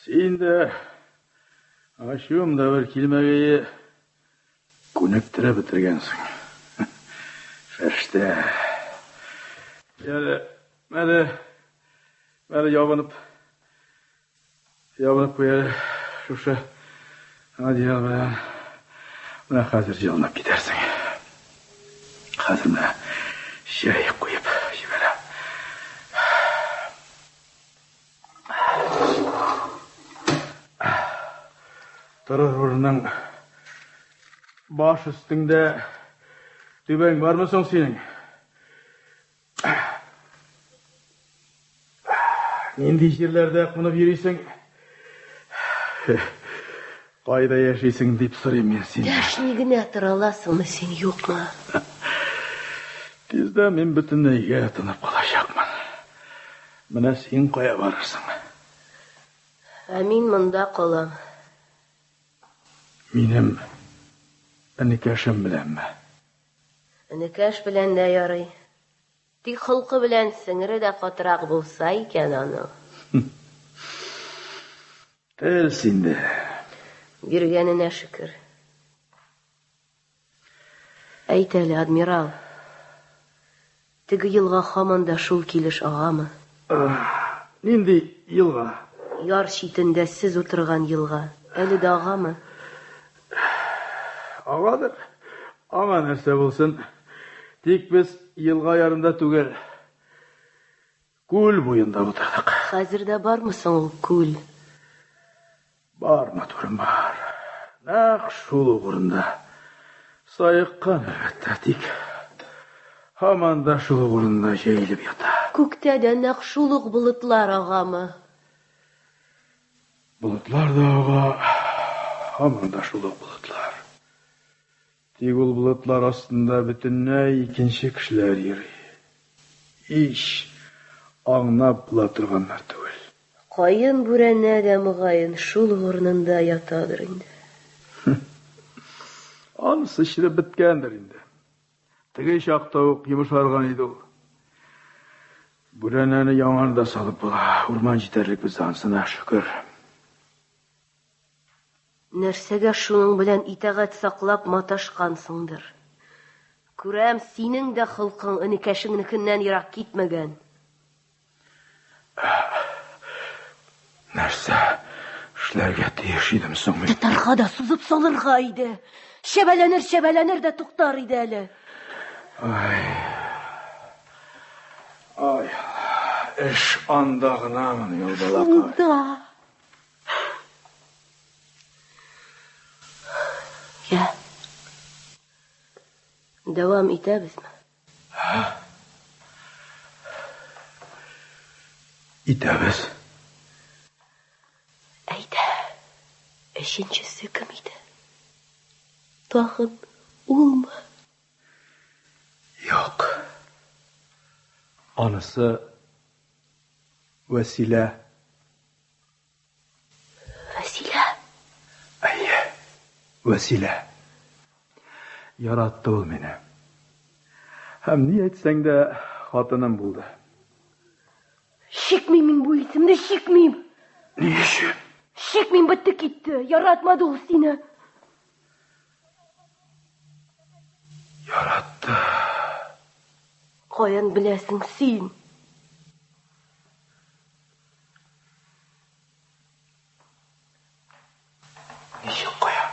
Сен де ашуым да бір келмегейі көнектіре бітіргенсің. Фәріште. Мәді ябынып қояры шушы одеял білән мына қазір жылынып кетерсің. Қазір мына шай қойып жіберем. Тұрыр орының баш үстіңде төбең бар ма соң сенің? Нендей жерлерде қонып жүресің? Қайда яшайсың деп сұрайым мен сені. Дәшнигенә тора аласыңмы сен, юкмы? Тезде мен бүтіннәйге тынып қалашақмын. Міне сен қоя барырсың. Мин монда калам. Минем энекәшем беләнме? Энекәш белән дә ярый. Тик холкы белән сеңере дә катырак булса икән аның. Тел синде. Биргәненә шөкер. Әйт әле, адмирал. Теге елга һаман да шул килеш агамы? Нинди елга? Яр читендә сез утырган елга. Әле дә агамы? Агадыр. Ага нәрсә булсын. Тик без елга ярында түгел. Күл буенда утырдык. Хәзер дә бармы соң ул күл? Бар, матурым бар. Нәq шул урында. Сайыккан әлбәттә, тик һаман да шул урында җәелеп ята. Күктә дә нәq шул ук болытлар агамы? Болытлар да ага, һаман да шул ук болытлар. Тик ул болытлар астында бөтенләй икенче кешеләр йөри. Ич аңнап була торганнар түгел. Кайын бүрәнә дә мөгаен шул урынында ятадыр инде. Анысы чиреп беткәндер инде. Теге чакта ук йомшарган иде ул. Бүрәнәне яңарда салып була. Урман җитәрлек без ансына шөкер. Нәрсәгә шуның белән итәгать саклап маташкансыңдыр. Күрәм, синең дә холкың энекәшеңнекеннән ерак китмәгән. Нәрсә эшләргә тиеш идем соң мин? Тартарга да сузып салырга иде. Шәбәләнер дә туктар иде әле. Ай, эш анда гынамын, юлбалакай. Да. Я. Дәвам итәбезме? Итәбез. Әйдә. Өченчесе кем иде? Тагын улмы? Юк. Анысы Вәсилә. Вәсилә. Әйе, Вәсилә. Яратты ул мине. Һәм ни әйтсәң дә хатыным булды. Шикмим мин бу исемне, шикмим. Ни өчен? Шикмим, бетте китте. Яратмады ул сине. Яратты. Каян беләсең син? Ничек кая?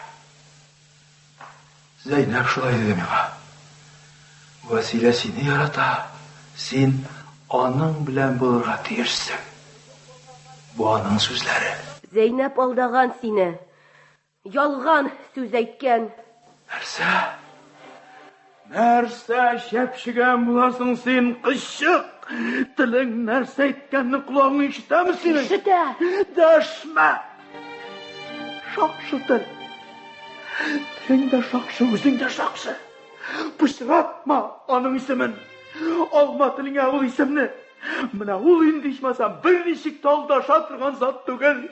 Зәйнәп шулай диде миңа. Вәсилә сине ярата. Син аның белән булырга тиешсең. Бу аның сүзләре. Зәйнәп алдаган сине. Ялган сүз әйткән. Нәрсә шәпшегән буласың син, кычык? Тілің нәрсе әйткәннең құлағың ишетәме синең? Ишетә. Дәшмә. Шакшы тел. Син дә шакшы, үзең дә шакшы. Пычратма аның исемен. Алма телеңә ул исемне. Менә ул инде ичмасам берничек талдаша торган зат түгел.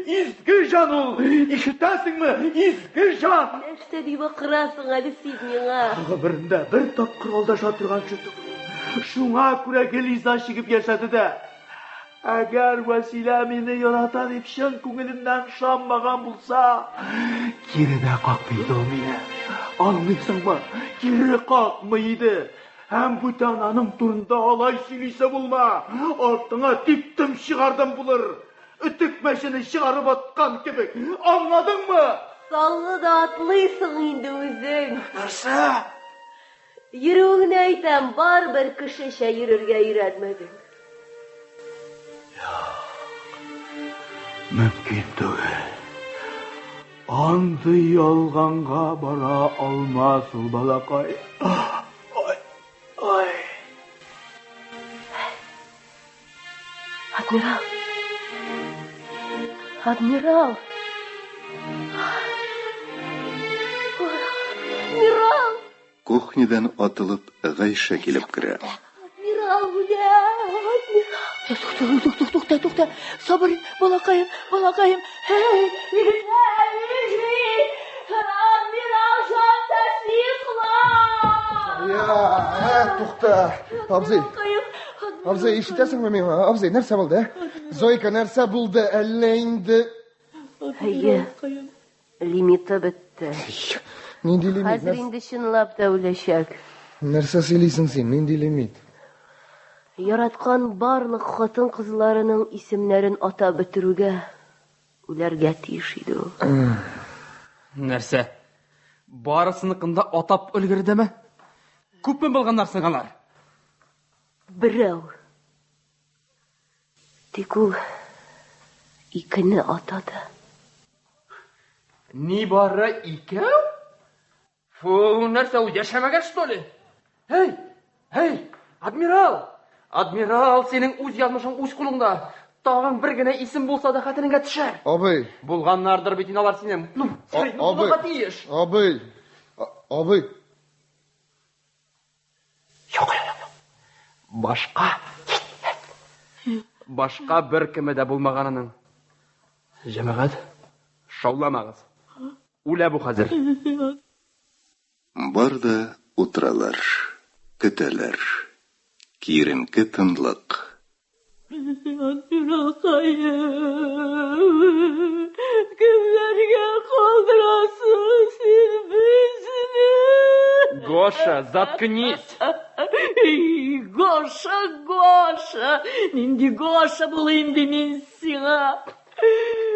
Изге жан ул. Ишетәсеңме? Изге жан. Нәрсә дип акырасың әле син миңа? Гомерендә бер тапкыр алдаша торган түгел. Шуңа күрә Гелиза чигеп яшәде дә. Әгәр Василә мине ярата дип чын күңеленнән ышанмаган булса, киредә какмый ул мине. Аңлыйсыңмы? Кире какмый иде. Һәм бүтән аның турында алай сөйлисә булма. Артыңа тиктем чыгардым булыр. Үтек мәшене чыгарып аткан кебек. Аңладыңмы? Саллы да атлыйсың инде үзең. Нәрсә? Йөрүеңне әйтәм, барбер кешечә йөрергә өйрәтмәдең. Мөмкин түгел. Андый ялганга бара алмас ул балакай. Ой. Адмирал. Адмирал. Адмирал. Кухнядан атылып Гайша килеп керә. Адмирал үлә. Тукта. Сабыр, балакаем. Hey, Адмирал жан тәслим кыла. Тукта. Абзый, ишетәсеңме миңа? Абзый, нәрсә булды? Зойка, нәрсә булды? Әллә инде... Әйе. Лимиты бетте. Нинди лимит? Хәзер инде чынлап та үләчәк. Нәрсә сөйлисең син? Нинди лимит? Яраткан барлык хатын-кызларының исемнәрен атап бетерүгә үләргә тиеш иде ул. Нәрсә? Барысыныкында атап өлгердеме? Күпме булганнарсың алар? Берәү. Тик ул икене атады. Ни бары икәү? Фу, нәрсә ул яшәмәгән что ли? Hey, адмирал! Адмирал, синең үз язмышың үз кулыңда. Тагын бер генә исем булса да хәтереңә төшәр. Абый. Булганнардыр бит алар синең. Абый. Абый. Юк. Башка бер кеме дә булмаганының. Җәмәгать, шауламагыз. Үлә бу хәзер. Бар да утыралар, көтәләр. Киеренке тынлык. Адмирал кайым, кемләргә калдырасың син безне? Гоша, заткнись. Гоша, нинди Гоша бул инде мин сиңа?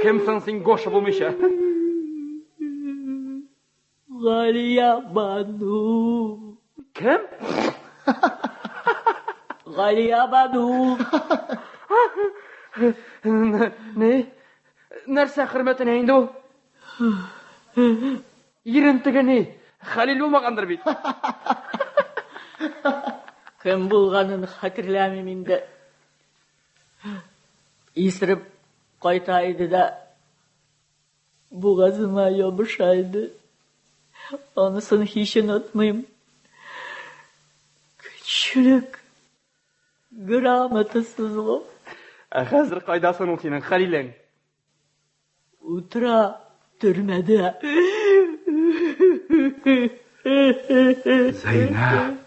Кемсең син Гоша булмыйча? Галия Бану. Кем? Галия Бану. Ne? Нәрсә хөрмәтенә инде ул? Ирентеге ни? Хәлил булмагандыр бит. Кем булганын хәтерләмим инде. Исереп кайта иде дә бугазыма ябышайды. Анысын һич онытмыйм. Küçülük, грамотасыз ул. Хәзер кайдасың ул синең Хәлилең? Утыра төрмәдә. Зәйнәп.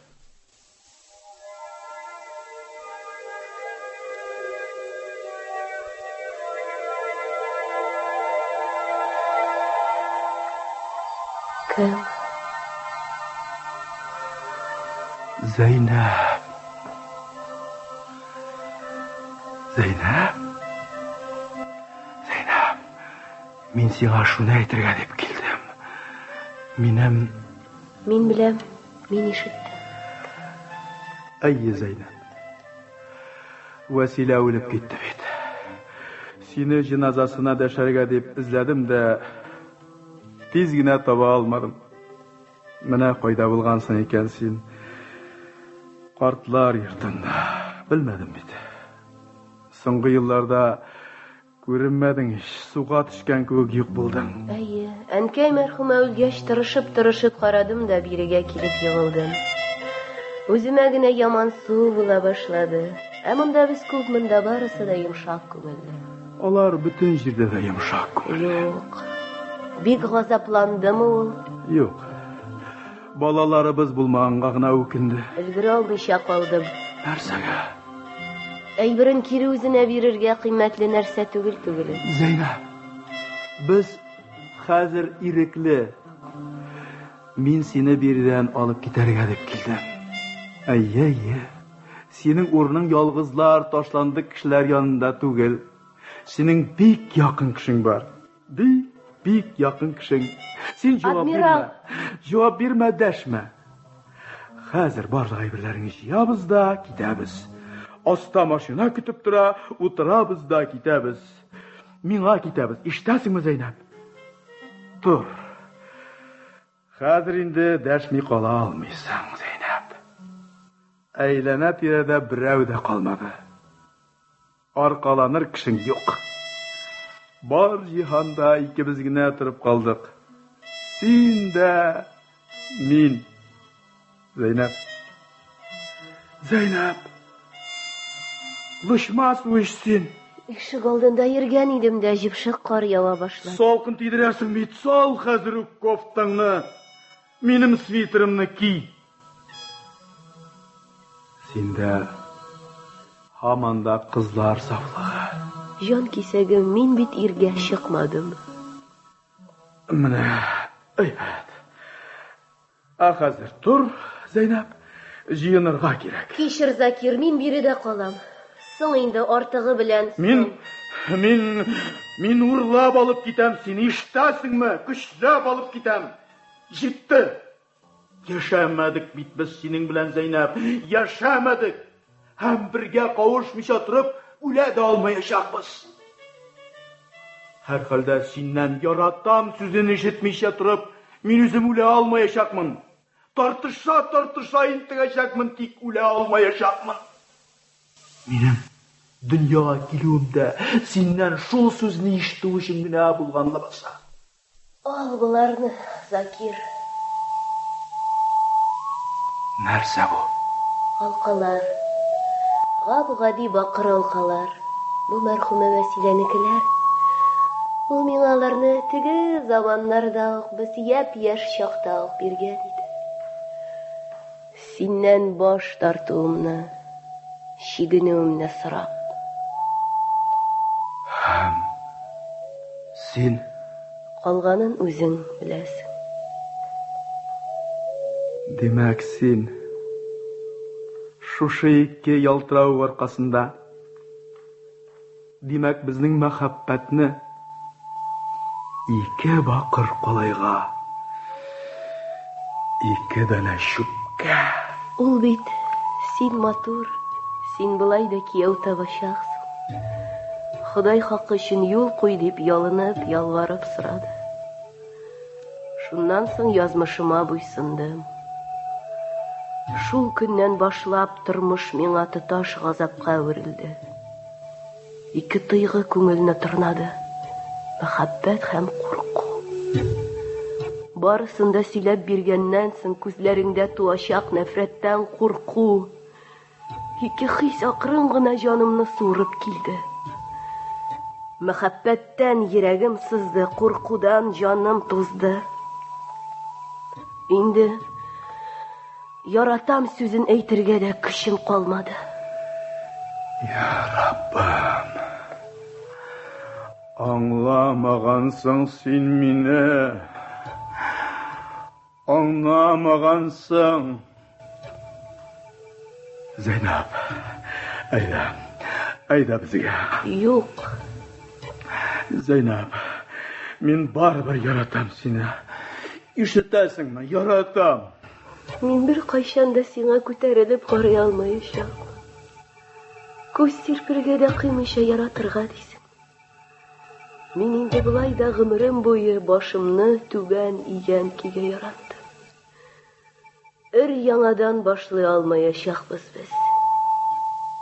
Кем? Зәйнәп. Мин сиңа шуны әйтергә дип килдем. Минем... Мин беләм, мин ишеттем. Әйе, Зәйнәп. Василә үлеп китте бит. Сине җиназасына дәшәргә дип эзләдем дә тиз генә таба алмадым. Менә кайда булгансың икән син? Картлар йортында. Bilmedim bit. Соңгы елларда күренмәдең ич, суга төшкән кебек юк булдың. Әйе, әнкәй мәрхүмә үлгәч тырышып карадым да бирегә килеп егылдым. Үземә генә яман су була башлады. Ә монда без күпмендә барысы да йомшак күңелле. Алар бүтән җирдә дә йомшак күңелле. Юк. Бик газапландымы ул? Юк. Балаларыбыз булмаганга гына үкенде. Өлгерә алмыйча калдым. Нәрсәгә? Әйберен кире үзенә бирергә кыйммәтле нәрсә түгел. Зәйнәп, без хәзер ирекле. Мин сине бирдән алып китәргә дип килдем. Әйе. Синең урының ялгызлар, ташландык кешеләр янында түгел. Синең бик якын кешең бар. Бик якын кешең. Син җавап бирмә, дәшмә. Хәзер барлык әйберләрне җыябыз да китәбез. Аста машина көтеп тора, утырабыз да китәбез. Миңа китәбез. Ишетәсеңме, Зәйнәп? Тур. Хәзер инде дәшми кала алмыйсың, Зәйнәп. Әйләнә тирәдә берәү дә калмады. Аркаланыр кешең юк. Бар җиһанда икебез генә торып калдык. Син дә, мин. Зәйнәп. Лышма су ичсин. Ишек алдында йөргән идем дә җипшык кар ява башлады. Салкын тидерәсең бит, сал хәзер үк кофтаңны. Минем свитерымны ки. Синдә һаманда кызлар сафлыгы. Җан кисәгем, мин бит иргә чыкмадым. Менә, әйбәт. Хәзер тур, Зәйнәп, җыенырга кирәк. Кичер, Закир, мин биредә калам. Соң инде артыгы белән. Мин урлап алып китәм сине, ишетәсеңме? Көчләп алып китәм. Җитте. Яшәмәдек бит без синең белән, Зәйнәп. Яшәмәдек. Һәм бергә кавышмыйча торып, үлә дә алмаячакбыз. Һәр хәлдә синнән яратам сүзен ишетмичә торып, мин үзем үлә алмаячакмын. Тартыша интегәчәкмен, тик үлә алмаячакмын. Минем дөньяга килүемдә синнән шул сүзне ишетү өчен генә булганлы булса. Ал буларны, Закир. Нәрсә бу? Алкалар. Гади бакыр алкалар. Бу мәрхүмә Вәсиләнекеләр. Ул миңа аларны теге заманнарда ук, без япь-яшь чакта ук биргән иде. Синнән баш тартуымны, чигенүемне сорап. Син Калганын үзең беләсең. Димәк, син шушы ике ялтырау аркасында, димәк, безнең мәхәббәтне ике бакыр калайга, ике дәнә чүпкә. Ул бит син матур, син булай да кияү табачаксың. Ходай хакы өчен юл куй дип ялынып, ялварып сорады. Шуннан соң язмышыма буйсындым. Шул көннән башлап тормыш миңа тоташ газапка әверелде. Ике тойгы күңелне тырнады. Мәхәббәт һәм курку. Барысын да сөйләп биргәннән соң күзләреңдә туачак нәфрәттән курку. Ике хис акрын гына җанымны суырып килде. Мәхәббәттән йөрәгем сызды, куркудан җаным тузды. Инде яратам сүзен әйтергә дә көчем калмады. Я Раббым, аңламагансың син мине, аңламагансың. Зәйнәп, әйдә безгә. Юк. Зәйнәп, мин барыбер яратам сине. Ишетәсеңме, яратам. Мин бер кайчан да сиңа күтәрелеп карый алмаячак. Күз сирпергә дә кыймыйча яратырга дисең. Мин инде булай да гомерем буе башымны түбән игән кигә яраттым. Яңадан башлый алмаячакбыз без.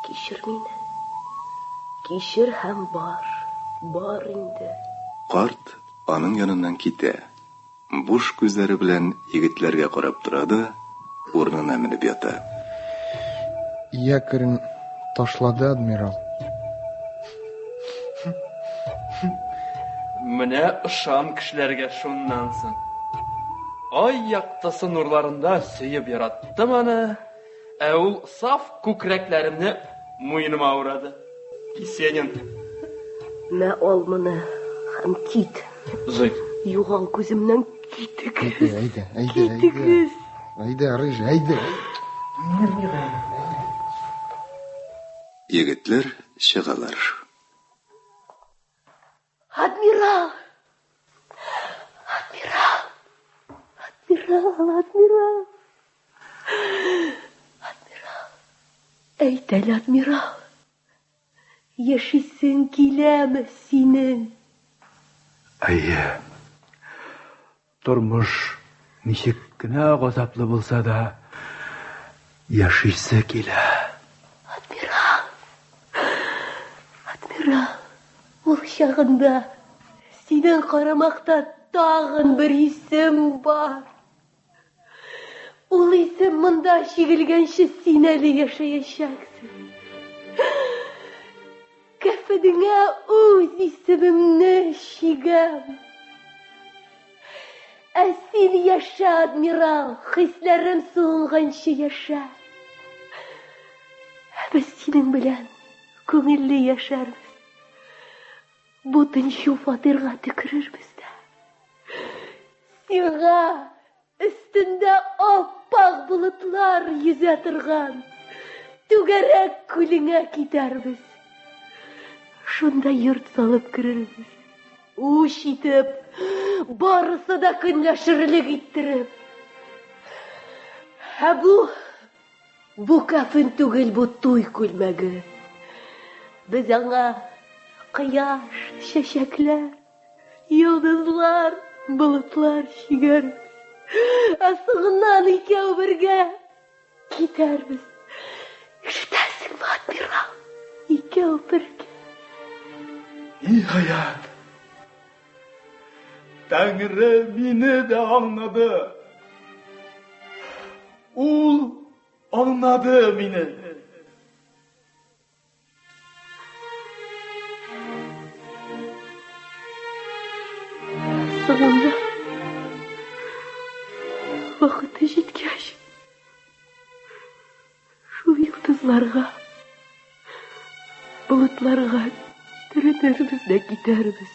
Кичер мине. Кичер һәм бар инде. Карт аның яныннан китә. Буш күзләре белән егетләргә карап тора да, урынына менеп ята. Якорын ташлады адмирал. Менә ышан кешеләргә шуннан соң. Ай яктысы нурларында сөеп яраттым аны, ә ул саф күкрәкләремне муеныма урады. Кисенин. Мә ал моны һәм кит. Зый. Юган күземнән китегез. Әйдә, Рыж, әйдә. Егетләр чыгалар. Адмирал! Әйтәле, адмирал. Яшисең киләме синең? Әйе. Тормыш ничек кенә газаплы булса да, яшисе килә. Адмирал, ул чагында синең карамакта тагын бер исем бар. Ул исем монда чигелгәнче син әле яшәячәксең. Кәфедеңә үз исемемне чигәм. Ә син яша, адмирал, хисләрем суынганчы яша. Без синең белән күңелле яшәрбез. Бутын фатирга төкерербез дә. Сиңа өстендә аппак болытлар йөзә торган түгәрәк күлеңә китәрбез. Шунда йорт салып керербез. Уч итеп, барысы да көнләшерлек иттереп. Ә бу кафен түгел, бу туй күлмәге. Без аңа кояш, чәчәкләр, йолдызлар, болытлар чигәрбез. Ә соңыннан икәү бергә китәрбез. Ишетәсеңме, адмирал? Икәү бергә. Ниһаят. Тәңре мине дә аңлады. Ул аңлады мине. Соңында вакыты җиткәч, шул йолдызларга, болытларга төренербез дә китәрбез.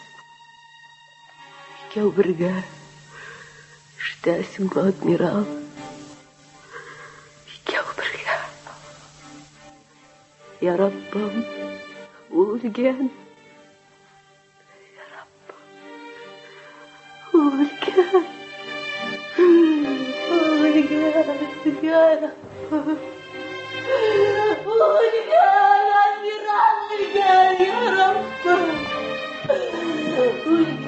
Икәү бергә. Ишетәсеңме, адмирал? Икәү бергә. Я Раббым, ул үлгән. Үлгән. Я Раббым. Үлгән, адмирал, үлгән, я Раббым. Үлгән.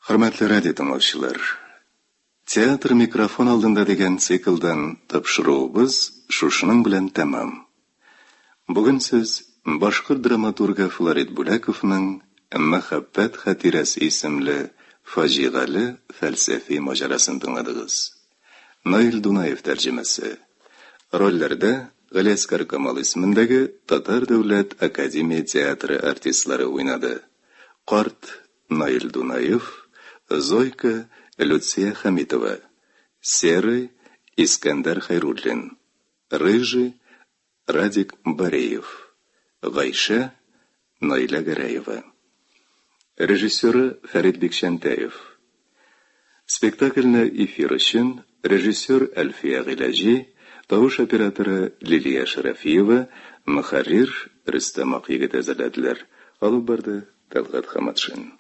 Хөрмәтле радио тыңлаучылар, театр микрофон алдында дигән циклдан тапшыруыбыз шушының белән тәмам. Бүген сез башкорт драматургы Флорид Бүләковның «Мәхәббәт хатирәсе» исемле фаҗигале фәлсәфи маҗарасын тыңладыгыз. Наил Дунаев тәрҗемәсе. Рольләрдә Галиәскәр Камал исемендәге Татар дәүләт академия театры артистлары уйнады. Карт Наил Дунаев, Зойка Люция Хамитова, Серый Искәндәр Хайруллин, Рыжий Радик Бареев, Гайша Наиля Гәрәева. Режиссеры Фәрит Бикшәнтәев. Спектакльне эфир өчен режиссер Әлфия Гыйлаҗи Тавыш операторы Лилия Шарафиева, мөхәррир Рөстәм Акъегет әзерләделәр. Алып барды Талгат Хаматшин.